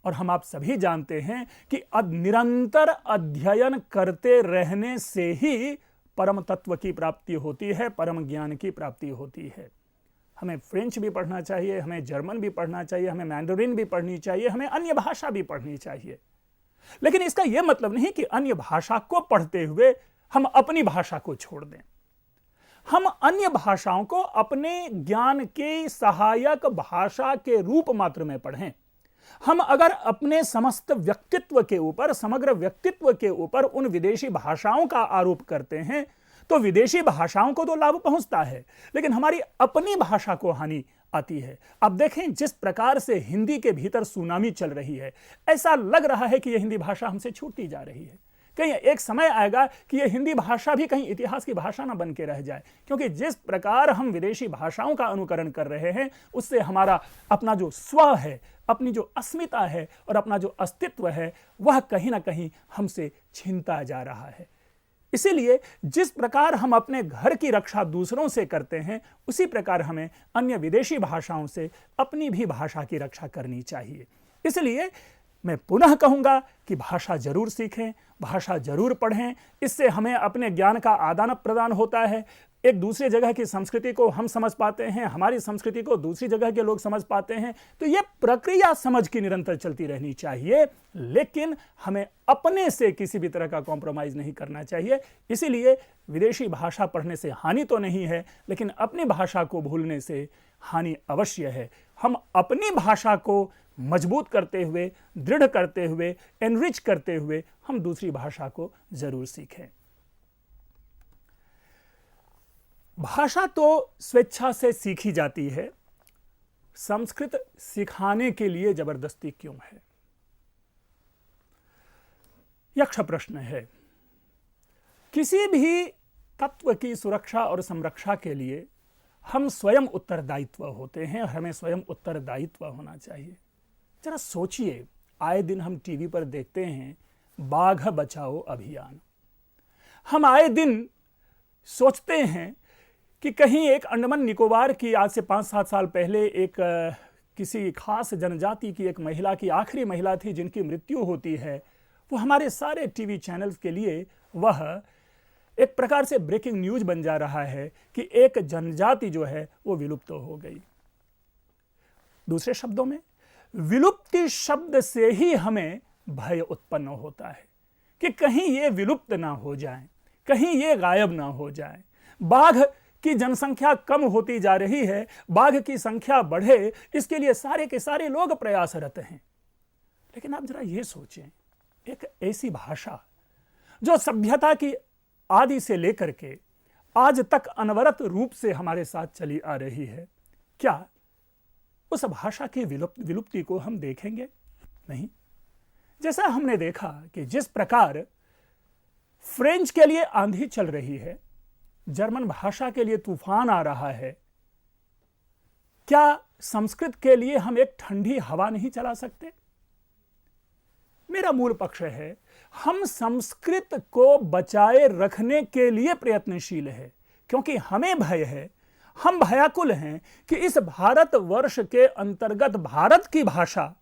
और हम आप सभी जानते हैं कि निरंतर अध्ययन करते रहने से ही परम तत्व की प्राप्ति होती है, परम ज्ञान की प्राप्ति होती है। हमें फ्रेंच भी पढ़ना चाहिए, हमें जर्मन भी पढ़ना चाहिए, हमें मैंडरिन भी पढ़नी चाहिए, हमें अन्य भाषा भी पढ़नी चाहिए। लेकिन इसका यह मतलब नहीं कि अन्य भाषा को पढ़ते हुए हम अपनी भाषा को छोड़ दें। हम अन्य भाषाओं को अपने ज्ञान के सहायक भाषा के रूप मात्र में पढ़ें। हम अगर अपने समस्त व्यक्तित्व के ऊपर, समग्र व्यक्तित्व के ऊपर उन विदेशी भाषाओं का आरोप करते हैं तो विदेशी भाषाओं को तो लाभ पहुंचता है, लेकिन हमारी अपनी भाषा को हानि आती है। अब देखें जिस प्रकार से हिंदी के भीतर सुनामी चल रही है, ऐसा लग रहा है कि यह हिंदी भाषा हमसे छूटती जा रही है। कहीं एक समय आएगा कि यह हिंदी भाषा भी कहीं इतिहास की भाषा ना बन के रह जाए, क्योंकि जिस प्रकार हम विदेशी भाषाओं का अनुकरण कर रहे हैं उससे हमारा अपना जो स्व है, अपनी जो अस्मिता है और अपना जो अस्तित्व है, वह कहीं ना कहीं हमसे छीनता जा रहा है। इसीलिए जिस प्रकार हम अपने घर की रक्षा दूसरों से करते हैं, उसी प्रकार हमें अन्य विदेशी भाषाओं से अपनी भी भाषा की रक्षा करनी चाहिए। इसलिए मैं पुनः कहूंगा कि भाषा जरूर सीखें, भाषा जरूर पढ़ें। इससे हमें अपने ज्ञान का आदान प्रदान होता है। एक दूसरे जगह की संस्कृति को हम समझ पाते हैं, हमारी संस्कृति को दूसरी जगह के लोग समझ पाते हैं। तो यह प्रक्रिया समझ की निरंतर चलती रहनी चाहिए, लेकिन हमें अपने से किसी भी तरह का कॉम्प्रोमाइज नहीं करना चाहिए। इसीलिए विदेशी भाषा पढ़ने से हानि तो नहीं है, लेकिन अपनी भाषा को भूलने से हानि अवश्य है। हम अपनी भाषा को मजबूत करते हुए, दृढ़ करते हुए, एनरिच करते हुए हम दूसरी भाषा को जरूर सीखें। भाषा तो स्वेच्छा से सीखी जाती है, संस्कृत सिखाने के लिए जबरदस्ती क्यों है? यक्ष प्रश्न है। किसी भी तत्व की सुरक्षा और संरक्षा के लिए हम स्वयं उत्तरदायित्व होते हैं, हमें स्वयं उत्तरदायित्व होना चाहिए। जरा सोचिए, आए दिन हम टीवी पर देखते हैं बाघ बचाओ अभियान। हम आए दिन सोचते हैं कि कहीं एक अंडमान निकोबार की आज से 5-7 साल पहले एक किसी खास जनजाति की एक महिला की, आखिरी महिला थी जिनकी मृत्यु होती है, वो हमारे सारे टीवी चैनल्स के लिए वह एक प्रकार से ब्रेकिंग न्यूज बन जा रहा है कि एक जनजाति जो है वो विलुप्त हो गई। दूसरे शब्दों में, विलुप्ति शब्द से ही हमें भय उत्पन्न होता है कि कहीं ये विलुप्त ना हो जाए, कहीं ये गायब ना हो जाए। बाघ की जनसंख्या कम होती जा रही है, बाघ की संख्या बढ़े, इसके लिए सारे के सारे लोग प्रयासरत हैं। लेकिन आप जरा ये सोचें, एक ऐसी भाषा जो सभ्यता की आदि से लेकर के आज तक अनवरत रूप से हमारे साथ चली आ रही है, क्या उस भाषा की विलुप्ति को हम देखेंगे? नहीं। जैसा हमने देखा कि जिस प्रकार फ्रेंच के लिए आंधी चल रही है, जर्मन भाषा के लिए तूफान आ रहा है, क्या संस्कृत के लिए हम एक ठंडी हवा नहीं चला सकते? मेरा मूल पक्ष है, हम संस्कृत को बचाए रखने के लिए प्रयत्नशील है, क्योंकि हमें भय है, हम भयाकुल हैं कि इस भारतवर्ष के अंतर्गत भारत की भाषा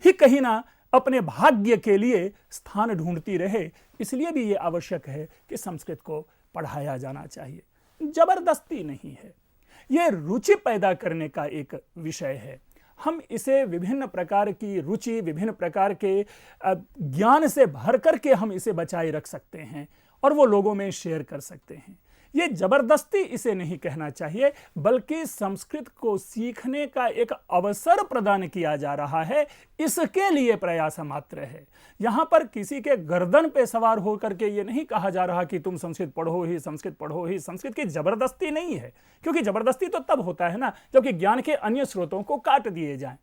ही कहीं ना अपने भाग्य के लिए स्थान ढूंढती रहे। इसलिए भी यह आवश्यक है कि संस्कृत को पढ़ाया जाना चाहिए। जबरदस्ती नहीं है, यह रुचि पैदा करने का एक विषय है। हम इसे विभिन्न प्रकार की रुचि, विभिन्न प्रकार के ज्ञान से भर करके हम इसे बचाए रख सकते हैं और वो लोगों में शेयर कर सकते हैं। ये जबरदस्ती इसे नहीं कहना चाहिए, बल्कि संस्कृत को सीखने का एक अवसर प्रदान किया जा रहा है, इसके लिए प्रयास मात्र है। यहां पर किसी के गर्दन पे सवार होकर के ये नहीं कहा जा रहा कि तुम संस्कृत पढ़ो ही, संस्कृत पढ़ो ही। संस्कृत की जबरदस्ती नहीं है, क्योंकि जबरदस्ती तो तब होता है ना जबकि ज्ञान के अन्य स्रोतों को काट दिए जाएं।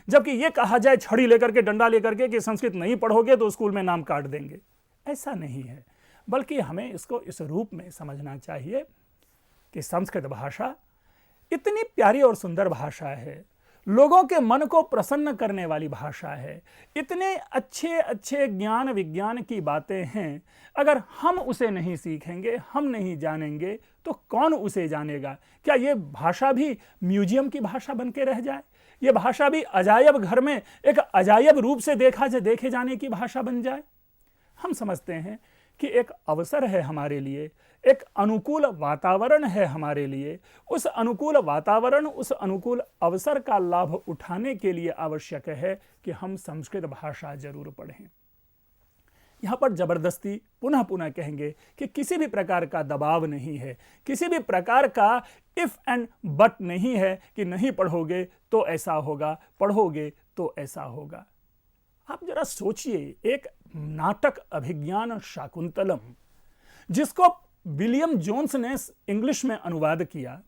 जबकि ये कहा जाए छड़ी लेकर के, डंडा लेकर के कि संस्कृत नहीं पढ़ोगे तो स्कूल में नाम काट देंगे। ऐसा नहीं है, बल्कि हमें इसको इस रूप में समझना चाहिए कि संस्कृत भाषा इतनी प्यारी और सुंदर भाषा है, लोगों के मन को प्रसन्न करने वाली भाषा है, इतने अच्छे अच्छे ज्ञान विज्ञान की बातें हैं। अगर हम उसे नहीं सीखेंगे, हम नहीं जानेंगे, तो कौन उसे जानेगा? क्या ये भाषा भी म्यूजियम की भाषा बन के रह जाए? ये भाषा भी अजायब घर में एक अजायब रूप से देखे जाने की भाषा बन जाए? हम समझते हैं कि एक अवसर है हमारे लिए, एक अनुकूल वातावरण है हमारे लिए। उस अनुकूल वातावरण, उस अनुकूल अवसर का लाभ उठाने के लिए आवश्यक है कि हम संस्कृत भाषा जरूर पढ़ें। यहाँ पर जबरदस्ती पुनः पुनः कहेंगे कि किसी भी प्रकार का दबाव नहीं है, किसी भी प्रकार का इफ एंड बट नहीं है कि नहीं पढ़ोगे तो ऐसा होगा, पढ़ोगे तो ऐसा होगा। आप जरा सोचिए, एक नाटक अभिज्ञान शाकुंतलम, जिसको विलियम जोन्स ने इंग्लिश में अनुवाद किया,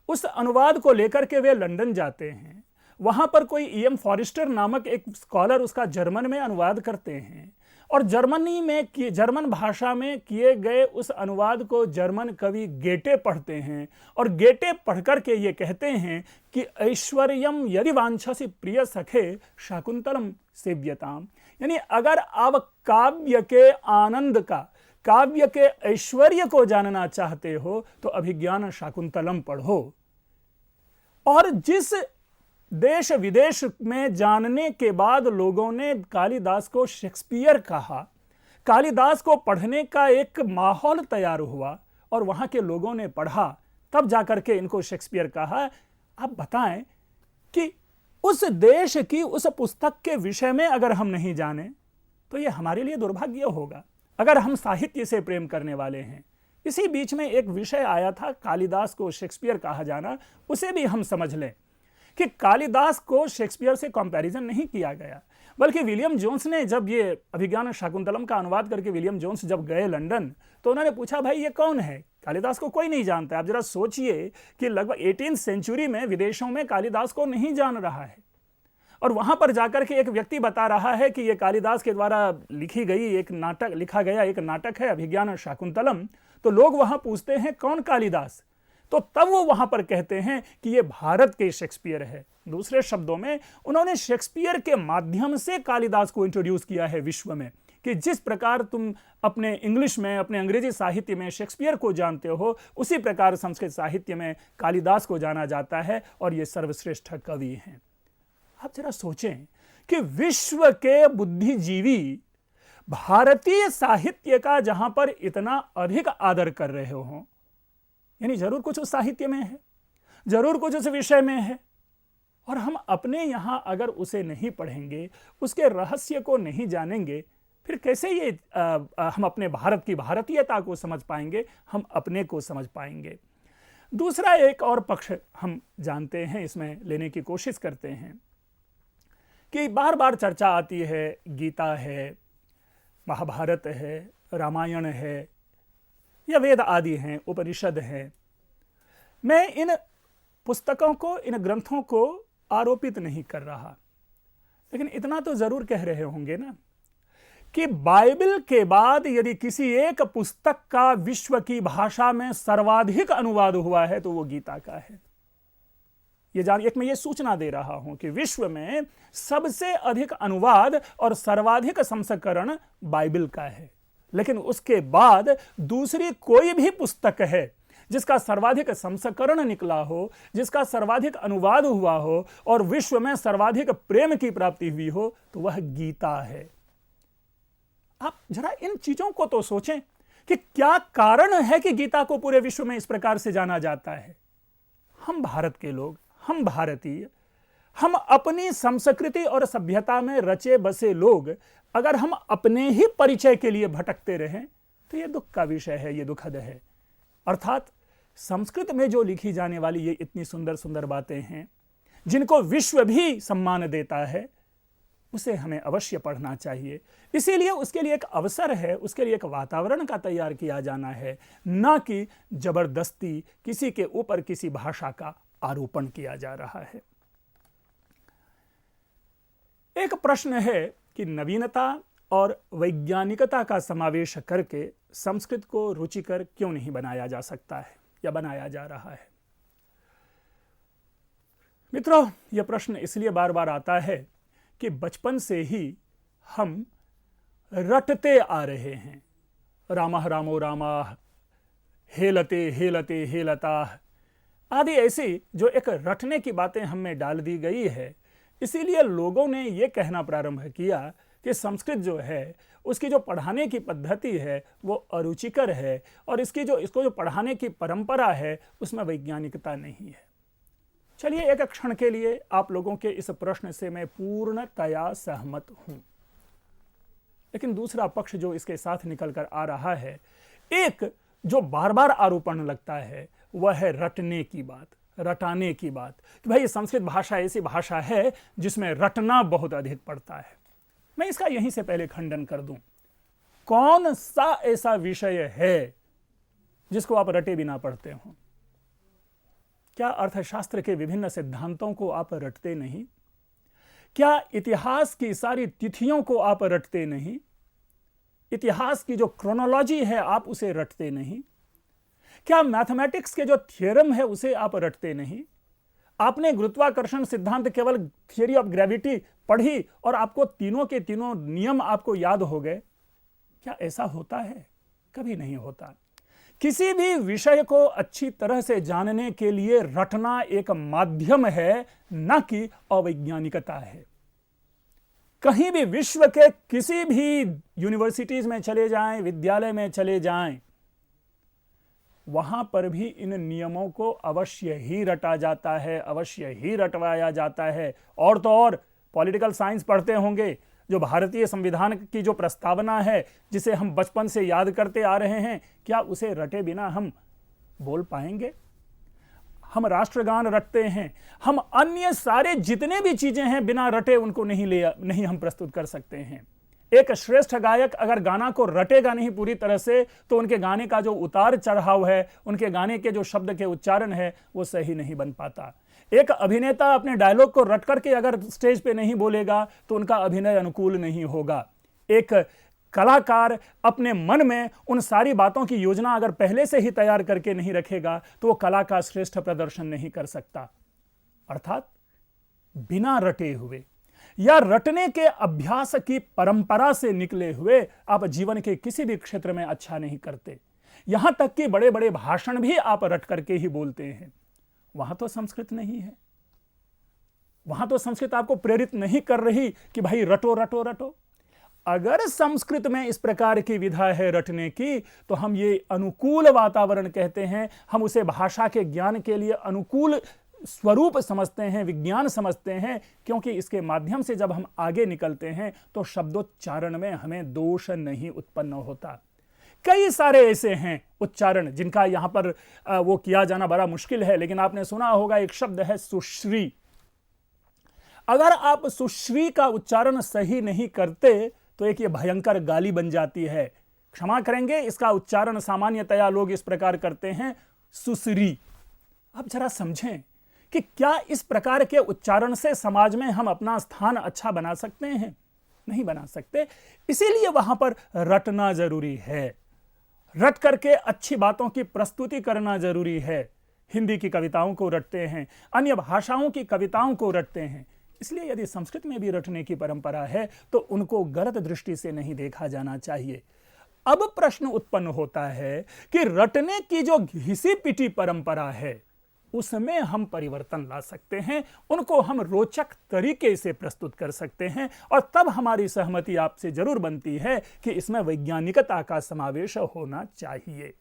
उस अनुवाद को लेकर के वे लंदन जाते हैं। वहां पर कोई E.M. फॉरेस्टर नामक एक स्कॉलर उसका जर्मन में अनुवाद करते हैं, और जर्मन भाषा में किए गए उस अनुवाद को जर्मन कवि गेटे पढ़ते हैं, और गेटे पढ़कर के ये कहते हैं कि ऐश्वर्यम यदि वांछसि प्रिय सखे शाकुंतलम सेव्यताम। यानी अगर आप काव्य के आनंद का, काव्य के ऐश्वर्य को जानना चाहते हो तो अभिज्ञान शाकुंतलम पढ़ो। और जिस देश विदेश में जानने के बाद लोगों ने कालिदास को शेक्सपियर कहा, कालिदास को पढ़ने का एक माहौल तैयार हुआ और वहां के लोगों ने पढ़ा, तब जाकर के इनको शेक्सपियर कहा। आप बताएं कि उस देश की उस पुस्तक के विषय में अगर हम नहीं जाने तो यह हमारे लिए दुर्भाग्य होगा, अगर हम साहित्य से प्रेम करने वाले हैं। इसी बीच में एक विषय आया था, कालिदास को शेक्सपियर कहा जाना, उसे भी हम समझ लें कि कालिदास को शेक्सपियर से कंपैरिजन नहीं किया गया, बल्कि विलियम जोन्स ने, जब ये अभिज्ञान शाकुंतलम का अनुवाद करके विलियम जोन्स जब गए लंदन, तो उन्होंने पूछा, भाई ये कौन है? कालिदास को कोई नहीं जानता। आप जरा सोचिए कि लगभग 18वीं सेंचुरी में विदेशों में कालिदास को नहीं जान रहा है, और वहां पर जाकर के एक व्यक्ति बता रहा है कि यह कालिदास के द्वारा लिखा गया एक नाटक है अभिज्ञान शाकुंतलम। तो लोग वहां पूछते हैं कौन कालिदास? तो तब वो वहां पर कहते हैं कि ये भारत के शेक्सपियर है। दूसरे शब्दों में उन्होंने शेक्सपियर के माध्यम से कालिदास को इंट्रोड्यूस किया है विश्व में, कि जिस प्रकार तुम अपने इंग्लिश में, अपने अंग्रेजी साहित्य में शेक्सपियर को जानते हो, उसी प्रकार संस्कृत साहित्य में कालिदास को जाना जाता है, और ये सर्वश्रेष्ठ कवि हैं। आप जरा सोचें कि विश्व के बुद्धिजीवी भारतीय साहित्य का जहां पर इतना अधिक आदर कर रहे हो, यानी जरूर कुछ उस साहित्य में है, जरूर कुछ उस विषय में है, और हम अपने यहां अगर उसे नहीं पढ़ेंगे, उसके रहस्य को नहीं जानेंगे, फिर कैसे ये हम अपने भारत की भारतीयता को समझ पाएंगे, हम अपने को समझ पाएंगे। दूसरा एक और पक्ष हम जानते हैं, इसमें लेने की कोशिश करते हैं कि बार बार चर्चा आती है, गीता है, महाभारत है, रामायण है, या वेद आदि हैं, उपनिषद हैं। मैं इन पुस्तकों को, इन ग्रंथों को आरोपित नहीं कर रहा, लेकिन इतना तो जरूर कह रहे होंगे ना कि बाइबल के बाद यदि किसी एक पुस्तक का विश्व की भाषा में सर्वाधिक अनुवाद हुआ है तो वो गीता का है। मैं ये सूचना दे रहा हूं कि विश्व में सबसे अधिक अनुवाद और सर्वाधिक संस्करण बाइबल का है, लेकिन उसके बाद दूसरी कोई भी पुस्तक है जिसका सर्वाधिक संस्करण निकला हो, जिसका सर्वाधिक अनुवाद हुआ हो और विश्व में सर्वाधिक प्रेम की प्राप्ति हुई हो, तो वह गीता है। आप जरा इन चीजों को तो सोचें कि क्या कारण है कि गीता को पूरे विश्व में इस प्रकार से जाना जाता है। हम भारत के लोग, हम भारतीय, हम अपनी संस्कृति और सभ्यता में रचे बसे लोग, अगर हम अपने ही परिचय के लिए भटकते रहें तो यह दुख का विषय है, यह दुखद है। अर्थात संस्कृत में जो लिखी जाने वाली ये इतनी सुंदर सुंदर बातें हैं, जिनको विश्व भी सम्मान देता है, उसे हमें अवश्य पढ़ना चाहिए। इसीलिए उसके लिए एक अवसर है, उसके लिए एक वातावरण का तैयार किया जाना है, ना कि जबरदस्ती किसी के ऊपर किसी भाषा का आरोपण किया जा रहा है। एक प्रश्न है कि नवीनता और वैज्ञानिकता का समावेश करके संस्कृत को रुचिकर क्यों नहीं बनाया जा सकता है या बनाया जा रहा है। मित्रों, यह प्रश्न इसलिए बार बार आता है कि बचपन से ही हम रटते आ रहे हैं। रामः रामो रामाः, हेलते हेलते हेलताः आदि ऐसी जो एक रटने की बातें हम में डाल दी गई है। इसीलिए लोगों ने यह कहना प्रारंभ किया कि संस्कृत जो है उसकी जो पढ़ाने की पद्धति है वो अरुचिकर है और इसको जो पढ़ाने की परंपरा है उसमें वैज्ञानिकता नहीं है। चलिए एक क्षण के लिए आप लोगों के इस प्रश्न से मैं पूर्णतया सहमत हूं, लेकिन दूसरा पक्ष जो इसके साथ निकल कर आ रहा है, एक जो बार बार आरोपण लगता है वह है रटने की बात, रटाने की बात कि भाई संस्कृत भाषा ऐसी भाषा है जिसमें रटना बहुत अधिक पड़ता है। मैं इसका यहीं से पहले खंडन कर दूं। कौन सा ऐसा विषय है जिसको आप रटे बिना पढ़ते हो? क्या अर्थशास्त्र के विभिन्न सिद्धांतों को आप रटते नहीं? क्या इतिहास की सारी तिथियों को आप रटते नहीं? इतिहास की जो क्रोनोलॉजी है आप उसे रटते नहीं? क्या मैथमेटिक्स के जो थ्योरम है उसे आप रटते नहीं? आपने गुरुत्वाकर्षण सिद्धांत केवल थियरी ऑफ ग्रेविटी पढ़ी और आपको तीनों के तीनों नियम आपको याद हो गए? क्या ऐसा होता है? कभी नहीं होता। किसी भी विषय को अच्छी तरह से जानने के लिए रटना एक माध्यम है, न कि अवैज्ञानिकता है। कहीं भी विश्व के किसी भी यूनिवर्सिटीज में चले जाएं, विद्यालय में चले जाएं, वहां पर भी इन नियमों को अवश्य ही रटा जाता है, अवश्य ही रटवाया जाता है। और तो और पॉलिटिकल साइंस पढ़ते होंगे, जो भारतीय संविधान की जो प्रस्तावना है जिसे हम बचपन से याद करते आ रहे हैं, क्या उसे रटे बिना हम बोल पाएंगे? हम राष्ट्रगान रटते हैं, हम अन्य सारे जितने भी चीजें हैं बिना रटे उनको नहीं हम प्रस्तुत कर सकते हैं। एक श्रेष्ठ गायक अगर गाना को रटेगा नहीं पूरी तरह से तो उनके गाने का जो उतार चढ़ाव है, उनके गाने के जो शब्द के उच्चारण है वो सही नहीं बन पाता। एक अभिनेता अपने डायलॉग को रट करके अगर स्टेज पे नहीं बोलेगा तो उनका अभिनय अनुकूल नहीं होगा। एक कलाकार अपने मन में उन सारी बातों की योजना अगर पहले से ही तैयार करके नहीं रखेगा तो वो कला का श्रेष्ठ प्रदर्शन नहीं कर सकता। अर्थात बिना रटे हुए या रटने के अभ्यास की परंपरा से निकले हुए आप जीवन के किसी भी क्षेत्र में अच्छा नहीं करते। यहां तक कि बड़े बड़े भाषण भी आप रट करके ही बोलते हैं। वहां तो संस्कृत नहीं है, वहां तो संस्कृत आपको प्रेरित नहीं कर रही कि भाई रटो रटो रटो। अगर संस्कृत में इस प्रकार की विधा है रटने की तो हम ये अनुकूल वातावरण कहते हैं, हम उसे भाषा के ज्ञान के लिए अनुकूल स्वरूप समझते हैं, विज्ञान समझते हैं, क्योंकि इसके माध्यम से जब हम आगे निकलते हैं तो शब्दोच्चारण में हमें दोष नहीं उत्पन्न होता। कई सारे ऐसे हैं उच्चारण जिनका यहां पर वो किया जाना बड़ा मुश्किल है, लेकिन आपने सुना होगा एक शब्द है सुश्री। अगर आप सुश्री का उच्चारण सही नहीं करते तो एक ये भयंकर गाली बन जाती है। क्षमा करेंगे, इसका उच्चारण सामान्यतया लोग इस प्रकार करते हैं, सुसरी। आप जरा समझें कि क्या इस प्रकार के उच्चारण से समाज में हम अपना स्थान अच्छा बना सकते हैं? नहीं बना सकते। इसीलिए वहां पर रटना जरूरी है, रट करके अच्छी बातों की प्रस्तुति करना जरूरी है। हिंदी की कविताओं को रटते हैं, अन्य भाषाओं की कविताओं को रटते हैं। इसलिए यदि संस्कृत में भी रटने की परंपरा है तो उनको गलत दृष्टि से नहीं देखा जाना चाहिए। अब प्रश्न उत्पन्न होता है कि रटने की जो घिसी पिटी परंपरा है उसमें हम परिवर्तन ला सकते हैं, उनको हम रोचक तरीके से प्रस्तुत कर सकते हैं, और तब हमारी सहमति आपसे जरूर बनती है कि इसमें वैज्ञानिकता का समावेश होना चाहिए।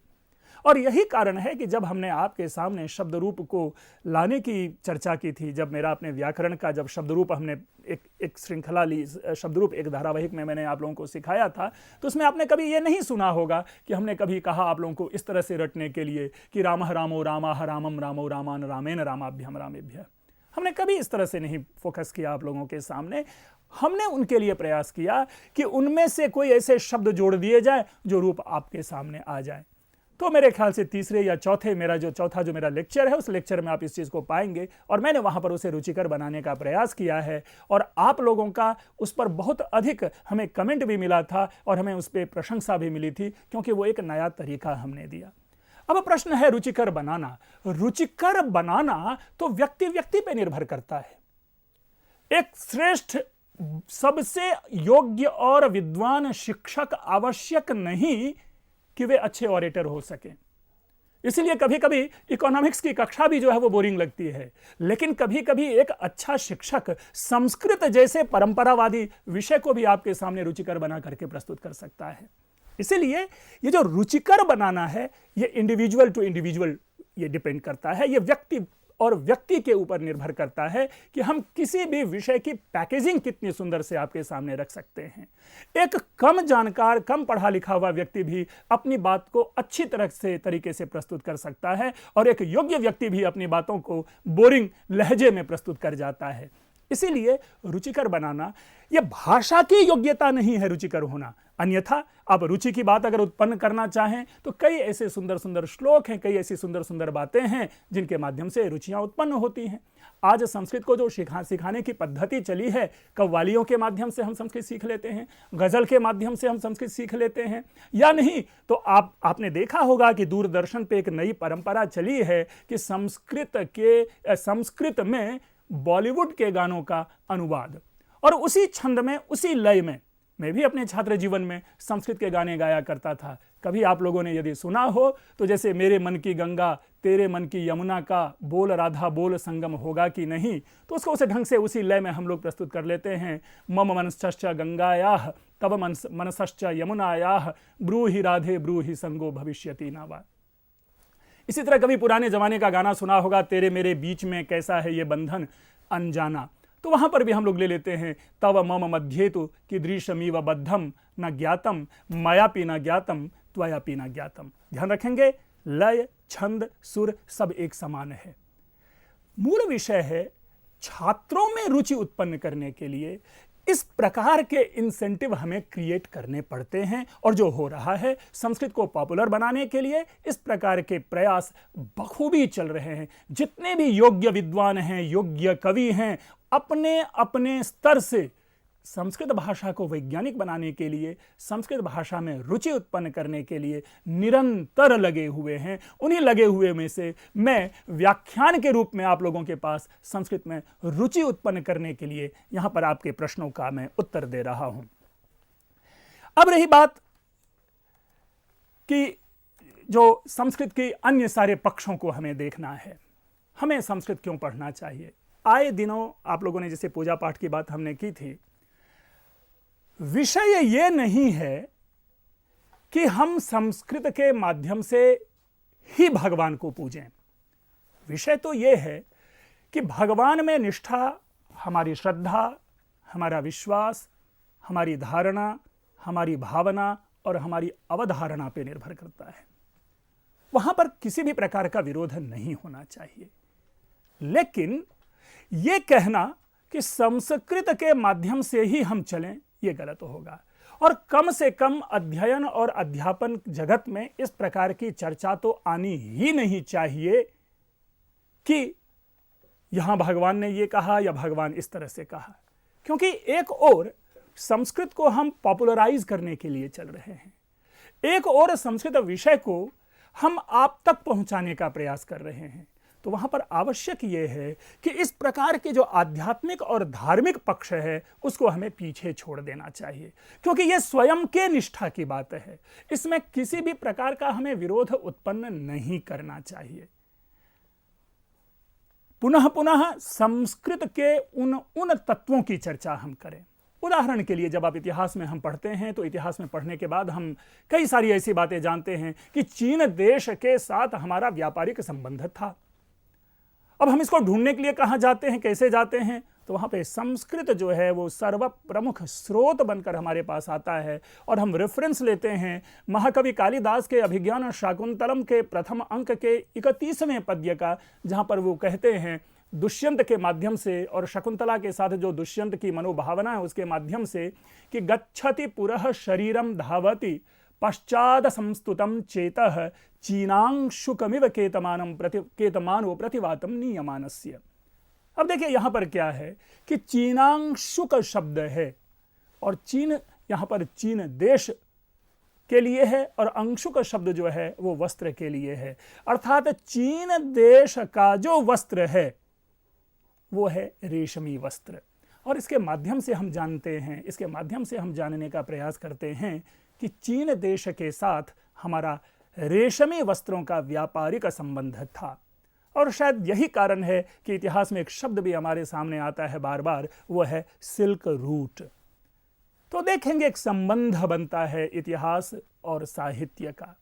और यही कारण है कि जब हमने आपके सामने शब्द रूप को लाने की चर्चा की थी, जब मेरा अपने व्याकरण का जब शब्द रूप हमने एक श्रृंखला ली, शब्द रूप एक धारावाहिक में मैंने आप लोगों को सिखाया था, तो उसमें आपने कभी ये नहीं सुना होगा कि हमने कभी कहा आप लोगों को इस तरह से रटने के लिए कि रामः रामो रामाः रामम रामो रामान रामेण रामाभ्याम रामेभ्यः। हमने कभी इस तरह से नहीं फोकस किया आप लोगों के सामने। हमने उनके लिए प्रयास किया कि उनमें से कोई ऐसे शब्द जोड़ दिए जाए जो रूप आपके सामने आ जाए। तो मेरे ख्याल से तीसरे या चौथे चौथा जो मेरा लेक्चर है, उस लेक्चर में आप इस चीज़ को पाएंगे और मैंने वहाँ पर उसे रुचिकर बनाने का प्रयास किया है और आप लोगों का उस पर बहुत अधिक हमें कमेंट भी मिला था और हमें उस पर प्रशंसा भी मिली थी, क्योंकि वो एक नया तरीका हमने दिया। अब प्रश्न है रुचिकर बनाना। रुचिकर बनाना तो व्यक्ति व्यक्ति पे निर्भर करता है। एक श्रेष्ठ, सबसे योग्य और विद्वान शिक्षक आवश्यक नहीं कि वे अच्छे ऑरेटर हो सकें। इसलिए कभी कभी इकोनॉमिक्स की कक्षा भी जो है वो बोरिंग लगती है, लेकिन कभी कभी एक अच्छा शिक्षक संस्कृत जैसे परंपरावादी विषय को भी आपके सामने रुचिकर बना करके प्रस्तुत कर सकता है। इसीलिए ये जो रुचिकर बनाना है, ये इंडिविजुअल टू इंडिविजुअल ये डिपेंड करता है, ये व्यक्ति और व्यक्ति के ऊपर निर्भर करता है कि हम किसी भी विषय की पैकेजिंग कितनी सुंदर से आपके सामने रख सकते हैं। एक कम जानकार, कम पढ़ा लिखा हुआ व्यक्ति भी अपनी बात को अच्छी तरह से तरीके से प्रस्तुत कर सकता है और एक योग्य व्यक्ति भी अपनी बातों को बोरिंग लहजे में प्रस्तुत कर जाता है। इसीलिए रुचिकर बनाना यह भाषा की योग्यता नहीं है रुचिकर होना, अन्यथा आप रुचि की बात अगर उत्पन्न करना चाहें तो कई ऐसे सुंदर सुंदर श्लोक हैं, कई ऐसी सुंदर सुंदर बातें हैं जिनके माध्यम से रुचियां उत्पन्न होती हैं। आज संस्कृत को जो सिखाने की पद्धति चली है, कव्वालियों के माध्यम से हम संस्कृत सीख लेते हैं, गजल के माध्यम से हम संस्कृत सीख लेते हैं, या नहीं तो आपने देखा होगा कि दूरदर्शन पे एक नई परंपरा चली है कि संस्कृत में बॉलीवुड के गानों का अनुवाद, और उसी छंद में, उसी लय में मैं भी अपने छात्र जीवन में संस्कृत के गाने गाया करता था। कभी आप लोगों ने यदि सुना हो तो जैसे मेरे मन की गंगा तेरे मन की यमुना का, बोल राधा बोल संगम होगा कि नहीं, तो उसको उसे ढंग से उसी लय में हम लोग प्रस्तुत कर लेते हैं। मम मनश्च गंगायाः तव मनसश्च यमुनायाः ब्रूहि राधे ब्रूहि संगो भविष्यति नावा। इसी तरह कभी पुराने जमाने का गाना सुना होगा, तेरे मेरे बीच में कैसा है ये बंधन अनजाना, तो वहां पर भी हम लोग ले लेते हैं तव मम मध्येतु कीदृशमिव बद्धम न ज्ञातम मयापि न ज्ञातम त्वयापि न ज्ञातम। ध्यान रखेंगे, लय, छंद, सुर सब एक समान है। मूल विषय है छात्रों में रुचि उत्पन्न करने के लिए इस प्रकार के इंसेंटिव हमें क्रिएट करने पड़ते हैं, और जो हो रहा है संस्कृत को पॉपुलर बनाने के लिए इस प्रकार के प्रयास बखूबी चल रहे हैं। जितने भी योग्य विद्वान हैं, योग्य कवि हैं, अपने अपने स्तर से संस्कृत भाषा को वैज्ञानिक बनाने के लिए, संस्कृत भाषा में रुचि उत्पन्न करने के लिए निरंतर लगे हुए हैं। उन्हीं लगे हुए में से मैं व्याख्यान के रूप में आप लोगों के पास संस्कृत में रुचि उत्पन्न करने के लिए यहां पर आपके प्रश्नों का मैं उत्तर दे रहा हूं। अब रही बात कि जो संस्कृत के अन्य सारे पक्षों को हमें देखना है, हमें संस्कृत क्यों पढ़ना चाहिए। आए दिनों आप लोगों ने जैसे पूजा पाठ की बात हमने की थी, विषय यह नहीं है कि हम संस्कृत के माध्यम से ही भगवान को पूजें। विषय तो यह है कि भगवान में निष्ठा, हमारी श्रद्धा, हमारा विश्वास, हमारी धारणा, हमारी भावना और हमारी अवधारणा पर निर्भर करता है। वहां पर किसी भी प्रकार का विरोध नहीं होना चाहिए, लेकिन यह कहना कि संस्कृत के माध्यम से ही हम चलें, यह गलत होगा। और कम से कम अध्ययन और अध्यापन जगत में इस प्रकार की चर्चा तो आनी ही नहीं चाहिए कि यहां भगवान ने यह कहा या भगवान इस तरह से कहा, क्योंकि एक और संस्कृत को हम पॉपुलराइज करने के लिए चल रहे हैं, एक और संस्कृत विषय को हम आप तक पहुंचाने का प्रयास कर रहे हैं। तो वहां पर आवश्यक यह है कि इस प्रकार के जो आध्यात्मिक और धार्मिक पक्ष है उसको हमें पीछे छोड़ देना चाहिए, क्योंकि यह स्वयं के निष्ठा की बात है। इसमें किसी भी प्रकार का हमें विरोध उत्पन्न नहीं करना चाहिए। पुनः पुनः संस्कृत के उन तत्वों की चर्चा हम करें। उदाहरण के लिए जब आप इतिहास में हम पढ़ते हैं तो इतिहास में पढ़ने के बाद हम कई सारी ऐसी बातें जानते हैं कि चीन देश के साथ हमारा व्यापारिक संबंध था। अब हम इसको ढूंढने के लिए कहां जाते हैं, कैसे जाते हैं, तो वहां पे संस्कृत जो है वो सर्व प्रमुख स्रोत बनकर हमारे पास आता है। और हम रेफरेंस लेते हैं महाकवि कालिदास के अभिज्ञान शाकुंतलम के प्रथम अंक के 31वें पद्य का, जहां पर वो कहते हैं दुष्यंत के माध्यम से और शकुंतला के साथ जो दुष्यंत की मनोभावना है उसके माध्यम से कि गच्छति पुरः शरीरम धावति पश्चाद संस्तुतम चेतः चीनांशुकमिव केतमानो प्रतिवातम नियमानस्य। अब देखिए यहां पर क्या है कि चीनांशुक शब्द है, और चीन यहां पर चीन देश के लिए है, और अंशुक शब्द जो है वो वस्त्र के लिए है। अर्थात चीन देश का जो वस्त्र है वो है रेशमी वस्त्र। और इसके माध्यम से हम जानते हैं, इसके माध्यम से हम जानने का प्रयास करते हैं कि चीन देश के साथ हमारा रेशमी वस्त्रों का व्यापारिक संबंध था। और शायद यही कारण है कि इतिहास में एक शब्द भी हमारे सामने आता है बार बार, वो है सिल्क रूट। तो देखेंगे एक संबंध बनता है इतिहास और साहित्य का।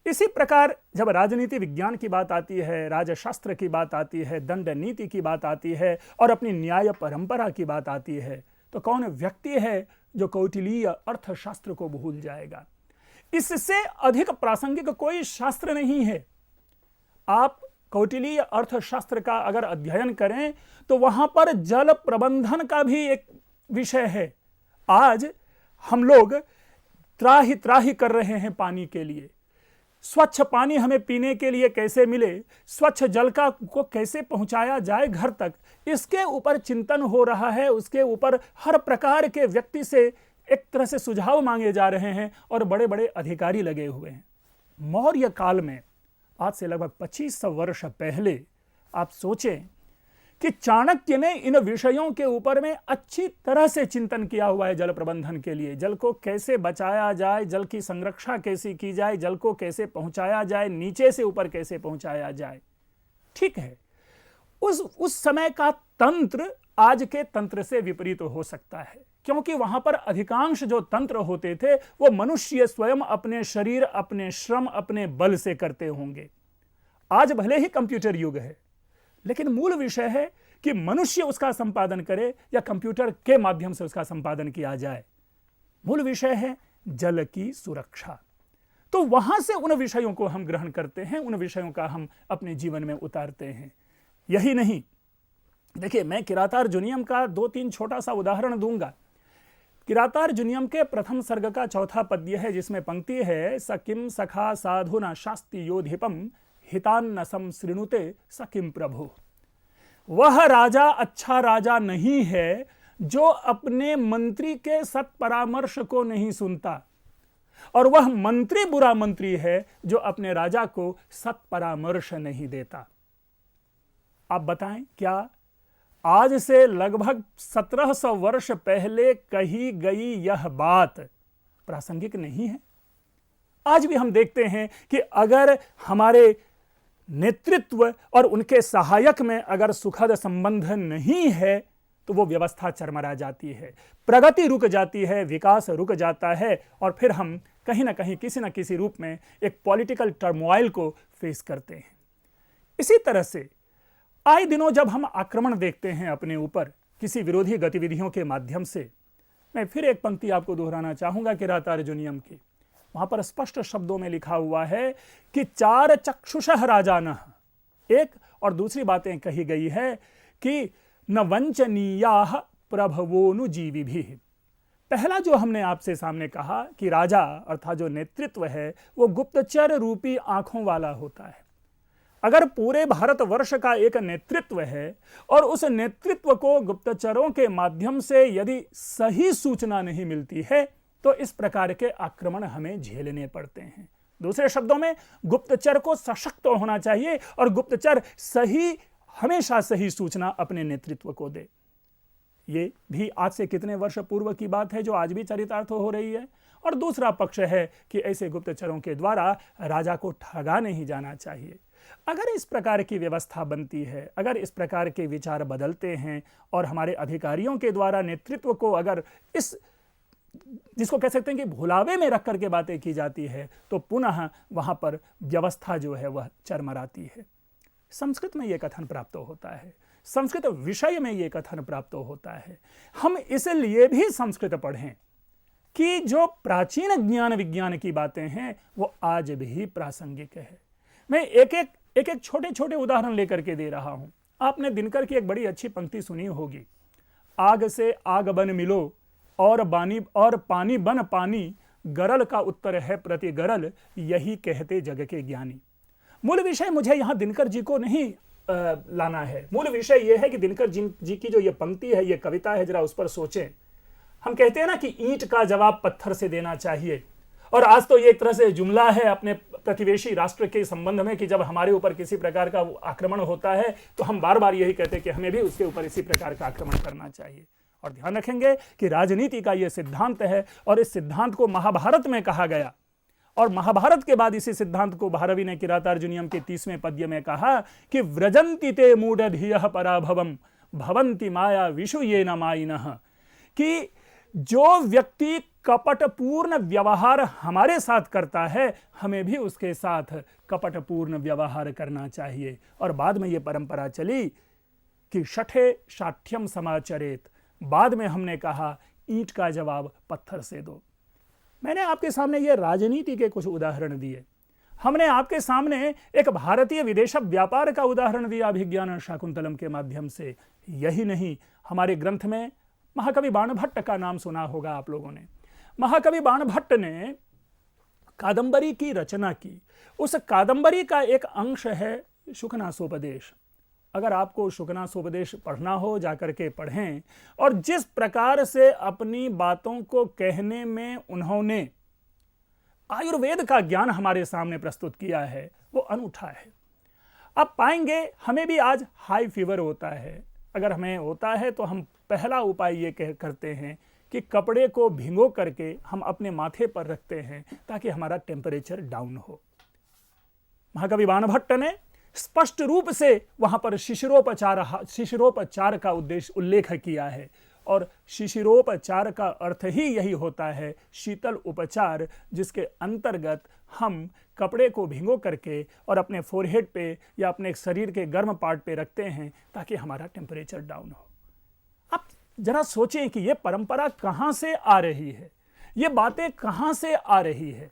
इसी प्रकार जब राजनीति विज्ञान की बात आती है, राजशास्त्र की बात आती है, दंड नीति की बात आती है, और अपनी न्याय परंपरा की बात आती है, तो कौन व्यक्ति है जो कौटिल्य अर्थशास्त्र को भूल जाएगा? इससे अधिक प्रासंगिक कोई शास्त्र नहीं है। आप कौटिल्य अर्थशास्त्र का अगर अध्ययन करें तो वहां पर जल प्रबंधन का भी एक विषय है। आज हम लोग त्राहि त्राहि कर रहे हैं पानी के लिए। स्वच्छ पानी हमें पीने के लिए कैसे मिले, स्वच्छ जल को कैसे पहुंचाया जाए घर तक, इसके ऊपर चिंतन हो रहा है। उसके ऊपर हर प्रकार के व्यक्ति से एक तरह से सुझाव मांगे जा रहे हैं, और बड़े बड़े अधिकारी लगे हुए हैं। मौर्य काल में, आज से लगभग 2500 वर्ष पहले, आप सोचें कि चाणक्य ने इन विषयों के ऊपर में अच्छी तरह से चिंतन किया हुआ है। जल प्रबंधन के लिए जल को कैसे बचाया जाए, जल की संरक्षा कैसे की जाए, जल को कैसे पहुंचाया जाए, नीचे से ऊपर कैसे पहुंचाया जाए। ठीक है, उस समय का तंत्र आज के तंत्र से विपरीत हो सकता है, क्योंकि वहां पर अधिकांश जो तंत्र होते थे वो मनुष्य स्वयं अपने शरीर, अपने श्रम, अपने बल से करते होंगे। आज भले ही कंप्यूटर युग है, लेकिन मूल विषय है कि मनुष्य उसका संपादन करे या कंप्यूटर के माध्यम से उसका संपादन किया जाए। मूल विषय है जल की सुरक्षा। तो वहां से उन विषयों को हम ग्रहण करते हैं, उन विषयों का हम अपने जीवन में उतारते हैं। यही नहीं, देखिए मैं किरातार्जुनीयम का 2-3 छोटा सा उदाहरण दूंगा। किरातार्जुनीयम के प्रथम सर्ग का चौथा पद्य है, जिसमें पंक्ति है, सकिम सखा साधुना शास्ति योधिपम हितान्न संसृणुते सकिम प्रभु। वह राजा अच्छा राजा नहीं है जो अपने मंत्री के सत्परामर्श को नहीं सुनता, और वह मंत्री बुरा मंत्री है जो अपने राजा को सत्परामर्श नहीं देता। आप बताएं, क्या आज से लगभग 1700 वर्ष पहले कही गई यह बात प्रासंगिक नहीं है? आज भी हम देखते हैं कि अगर हमारे नेतृत्व और उनके सहायक में अगर सुखद संबंध नहीं है तो वो व्यवस्था चरमरा जाती है, प्रगति रुक जाती है, विकास रुक जाता है, और फिर हम कहीं ना कहीं किसी न किसी रूप में एक पॉलिटिकल टर्मोइल को फेस करते हैं। इसी तरह से आए दिनों जब हम आक्रमण देखते हैं अपने ऊपर किसी विरोधी गतिविधियों के माध्यम से, मैं फिर एक पंक्ति आपको दोहराना चाहूंगा किरातार्जुनीयम की। वहां पर स्पष्ट शब्दों में लिखा हुआ है कि 4 चक्षुषः राजानः, एक और दूसरी बातें कही गई है कि न वंचनीयाः प्रभवोनुजीविभिः। पहला जो हमने आपसे सामने कहा कि राजा अर्थात जो नेतृत्व है वो गुप्तचर रूपी आंखों वाला होता है। अगर पूरे भारतवर्ष का एक नेतृत्व है और उस नेतृत्व को गुप्तचरों के माध्यम से यदि सही सूचना नहीं मिलती है तो इस प्रकार के आक्रमण हमें झेलने पड़ते हैं। दूसरे शब्दों में गुप्तचर को सशक्त होना चाहिए और गुप्तचर हमेशा सही सूचना अपने नेतृत्व को दे। ये भी आज से कितने वर्ष पूर्व की बात है जो आज भी चरितार्थ हो रही है। और दूसरा पक्ष है कि ऐसे गुप्तचरों के द्वारा राजा को ठगा नहीं जाना चाहिए। अगर इस प्रकार की व्यवस्था बनती है, अगर इस प्रकार के विचार बदलते हैं और हमारे अधिकारियों के द्वारा नेतृत्व को अगर इस जिसको कह सकते हैं कि भुलावे में रख करके बातें की जाती है तो पुनः वहां पर व्यवस्था जो है वह चरमराती है। संस्कृत में यह कथन प्राप्त होता है, संस्कृत विषय में यह कथन प्राप्त होता है। हम इसलिए भी संस्कृत पढ़ें कि जो प्राचीन ज्ञान विज्ञान की बातें हैं वो आज भी प्रासंगिक है। मैं एक छोटे छोटे उदाहरण लेकर के दे रहा हूं। आपने दिनकर की एक बड़ी अच्छी पंक्ति सुनी होगी, आग से आग बन मिलो और पानी बन पानी, गरल का उत्तर है प्रति गरल, यही कहते जग के ज्ञानी। मूल विषय मुझे यहां दिनकर जी को नहीं लाना है। मूल विषय यह है कि दिनकर जी की जो ये पंक्ति है, ये कविता है, जरा उस पर सोचें। हम कहते हैं ना कि ईंट का जवाब पत्थर से देना चाहिए, और आज तो ये एक तरह से जुमला है अपने प्रतिवेशी राष्ट्र के संबंध में कि जब हमारे ऊपर किसी प्रकार का आक्रमण होता है तो हम बार बार यही कहते हैं कि हमें भी उसके ऊपर इसी प्रकार का आक्रमण करना चाहिए। और ध्यान रखेंगे कि राजनीति का यह सिद्धांत है, और इस सिद्धांत को महाभारत में कहा गया, और महाभारत के बाद इसी सिद्धांत को भारवी ने किरातार्जुनीयम के 30वें पद्य में कहा कि व्रजंति ते मूढ़धियः पराभवम भवन्ति माया विषु ये न मायिनः, कि जो व्यक्ति कपटपूर्ण व्यवहार हमारे साथ करता है, हमें भी उसके साथ कपटपूर्ण व्यवहार करना चाहिए। और बाद में यह परंपरा चली कि शठे शाठ्यम समाचरेत, बाद में हमने कहा ईंट का जवाब पत्थर से दो। मैंने आपके सामने ये राजनीति के कुछ उदाहरण दिए, हमने आपके सामने एक भारतीय विदेश व्यापार का उदाहरण दिया अभिज्ञान शाकुंतलम के माध्यम से। यही नहीं, हमारे ग्रंथ में महाकवि बाणभट्ट का नाम सुना होगा आप लोगों ने। महाकवि बाणभट्ट ने कादंबरी की रचना की। उस कादंबरी का एक अंश है शुकनासोपदेश। अगर आपको शुकनासोपदेश पढ़ना हो, जाकर के पढ़ें। और जिस प्रकार से अपनी बातों को कहने में उन्होंने आयुर्वेद का ज्ञान हमारे सामने प्रस्तुत किया है, वो अनूठा है। आप पाएंगे हमें भी आज हाई फीवर होता है। अगर हमें होता है तो हम पहला उपाय ये करते हैं कि कपड़े को भिगो करके हम अपने माथे पर रखते हैं ताकि हमारा टेम्परेचर डाउन हो। महाकवि बाणभट्ट ने स्पष्ट रूप से वहां पर शिशिरोपचार का उल्लेख किया है, और शिशिरोपचार का अर्थ ही यही होता है शीतल उपचार, जिसके अंतर्गत हम कपड़े को भिगो करके और अपने फोरहेड पे या अपने शरीर के गर्म पार्ट पे रखते हैं ताकि हमारा टेम्परेचर डाउन हो। आप जरा सोचें कि यह परंपरा कहां से आ रही है, ये बातें कहां से आ रही है।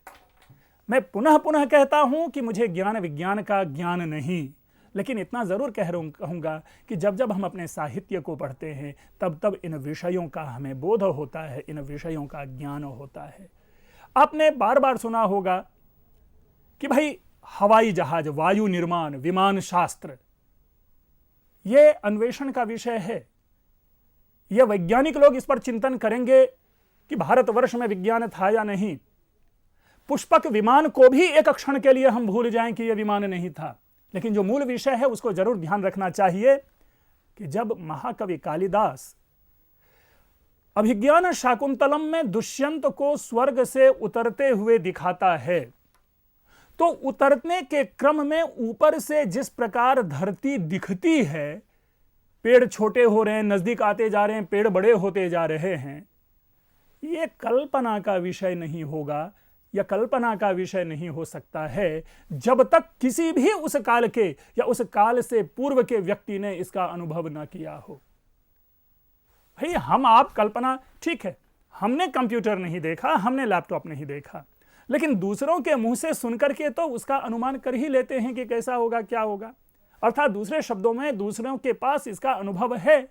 मैं पुनः पुनः कहता हूं कि मुझे ज्ञान विज्ञान का ज्ञान नहीं, लेकिन इतना जरूर कहूंगा कि जब जब हम अपने साहित्य को पढ़ते हैं तब तब इन विषयों का हमें बोध होता है, इन विषयों का ज्ञान होता है। आपने बार बार सुना होगा कि भाई हवाई जहाज, वायु निर्माण, विमान शास्त्र, यह अन्वेषण का विषय है। यह वैज्ञानिक लोग इस पर चिंतन करेंगे कि भारतवर्ष में विज्ञान था या नहीं। पुष्पक विमान को भी एक क्षण के लिए हम भूल जाएं कि यह विमान नहीं था, लेकिन जो मूल विषय है उसको जरूर ध्यान रखना चाहिए कि जब महाकवि कालिदास अभिज्ञान शाकुंतलम में दुष्यंत को स्वर्ग से उतरते हुए दिखाता है, तो उतरने के क्रम में ऊपर से जिस प्रकार धरती दिखती है, पेड़ छोटे हो रहे हैं, नजदीक आते जा रहे हैं, पेड़ बड़े होते जा रहे हैं, यह कल्पना का विषय नहीं होगा, या कल्पना का विषय नहीं हो सकता है जब तक किसी भी उस काल के या उस काल से पूर्व के व्यक्ति ने इसका अनुभव ना किया हो। भाई हम आप कल्पना, ठीक है, हमने कंप्यूटर नहीं देखा, हमने लैपटॉप नहीं देखा, लेकिन दूसरों के मुंह से सुनकर के तो उसका अनुमान कर ही लेते हैं कि कैसा होगा, क्या होगा। अर्थात दूसरे शब्दों में दूसरों के पास इसका अनुभव है,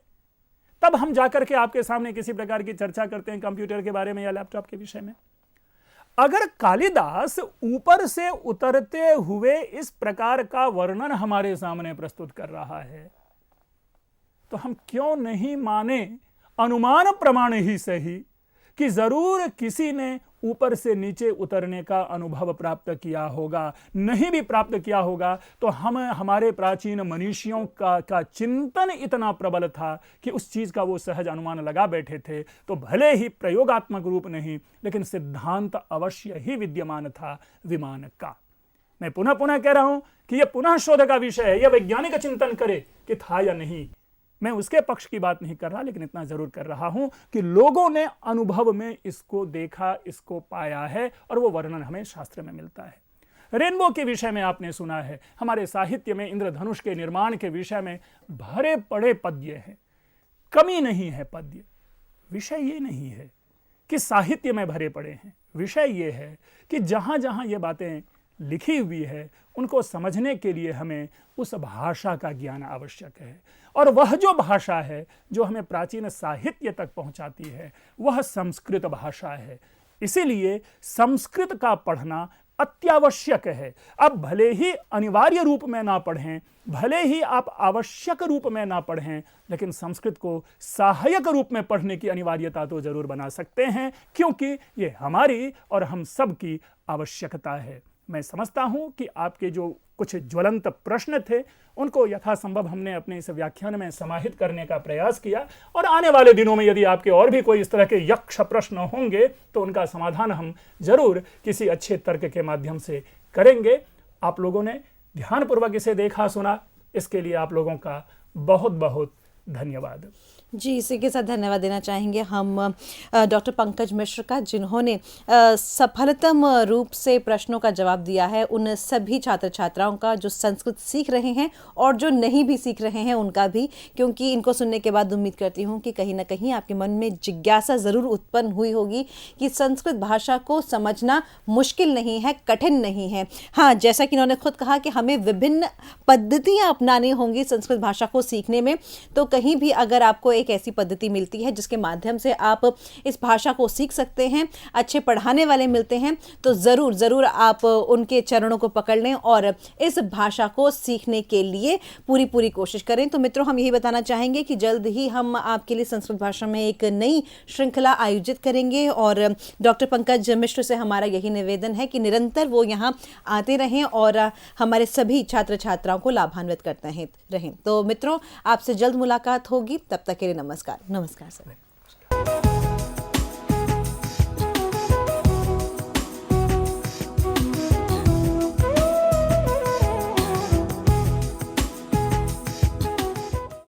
तब हम जाकर के आपके सामने किसी प्रकार की चर्चा करते हैं कंप्यूटर के बारे में या लैपटॉप के विषय में। अगर कालिदास ऊपर से उतरते हुए इस प्रकार का वर्णन हमारे सामने प्रस्तुत कर रहा है, तो हम क्यों नहीं माने अनुमान प्रमाण ही सही कि जरूर किसी ने ऊपर से नीचे उतरने का अनुभव प्राप्त किया होगा। नहीं भी प्राप्त किया होगा तो हमारे प्राचीन मनीषियों का चिंतन इतना प्रबल था कि उस चीज का वो सहज अनुमान लगा बैठे थे। तो भले ही प्रयोगात्मक रूप नहीं, लेकिन सिद्धांत अवश्य ही विद्यमान था विमान का। मैं पुनः पुनः कह रहा हूं कि यह पुनः शोध का विषय है, यह वैज्ञानिक चिंतन करे कि था या नहीं। मैं उसके पक्ष की बात नहीं कर रहा, लेकिन इतना जरूर कर रहा हूं कि लोगों ने अनुभव में इसको देखा, इसको पाया है, और वो वर्णन हमें शास्त्र में मिलता है। रेनबो के विषय में आपने सुना है, हमारे साहित्य में इंद्रधनुष के निर्माण के विषय में भरे पड़े पद्य हैं, कमी नहीं है पद्य। विषय ये नहीं है कि साहित्य में भरे पड़े हैं, विषय ये है कि जहां जहां ये बातें लिखी हुई है उनको समझने के लिए हमें उस भाषा का ज्ञान आवश्यक है। और वह जो भाषा है जो हमें प्राचीन साहित्य तक पहुंचाती है, वह संस्कृत भाषा है। इसीलिए संस्कृत का पढ़ना अत्यावश्यक है। अब भले ही अनिवार्य रूप में ना पढ़ें, भले ही आप आवश्यक रूप में ना पढ़ें, लेकिन संस्कृत को सहायक रूप में पढ़ने की अनिवार्यता तो जरूर बना सकते हैं, क्योंकि ये हमारी और हम सब की आवश्यकता है। मैं समझता हूं कि आपके जो कुछ ज्वलंत प्रश्न थे उनको यथासंभव हमने अपने इस व्याख्यान में समाहित करने का प्रयास किया, और आने वाले दिनों में यदि आपके और भी कोई इस तरह के यक्ष प्रश्न होंगे तो उनका समाधान हम जरूर किसी अच्छे तर्क के माध्यम से करेंगे। आप लोगों ने ध्यानपूर्वक इसे देखा सुना, इसके लिए आप लोगों का बहुत बहुत धन्यवाद। जी, इसी के साथ धन्यवाद देना चाहेंगे हम डॉक्टर पंकज मिश्र का, जिन्होंने सफलतम रूप से प्रश्नों का जवाब दिया है उन सभी छात्र छात्राओं का जो संस्कृत सीख रहे हैं और जो नहीं भी सीख रहे हैं उनका भी, क्योंकि इनको सुनने के बाद उम्मीद करती हूँ कि कहीं ना कहीं आपके मन में जिज्ञासा ज़रूर उत्पन्न हुई होगी कि संस्कृत भाषा को समझना मुश्किल नहीं है, कठिन नहीं है। हाँ, जैसा कि इन्होंने खुद कहा कि हमें विभिन्न पद्धतियाँ अपनानी होंगी संस्कृत भाषा को सीखने में, तो कहीं भी अगर आपको एक ऐसी पद्धति मिलती है जिसके माध्यम से आप इस भाषा को सीख सकते हैं, अच्छे पढ़ाने वाले मिलते हैं, तो ज़रूर ज़रूर आप उनके चरणों को पकड़ लें और इस भाषा को सीखने के लिए पूरी कोशिश करें। तो मित्रों, हम यही बताना चाहेंगे कि जल्द ही हम आपके लिए संस्कृत भाषा में एक नई श्रृंखला आयोजित करेंगे, और डॉक्टर पंकज मिश्र से हमारा यही निवेदन है कि निरंतर वो यहाँ आते रहें और हमारे सभी छात्र छात्राओं को लाभान्वित करते रहें। तो मित्रों, आपसे जल्द मुलाकात होगी, तब तक के लिए नमस्कार। नमस्कार सर।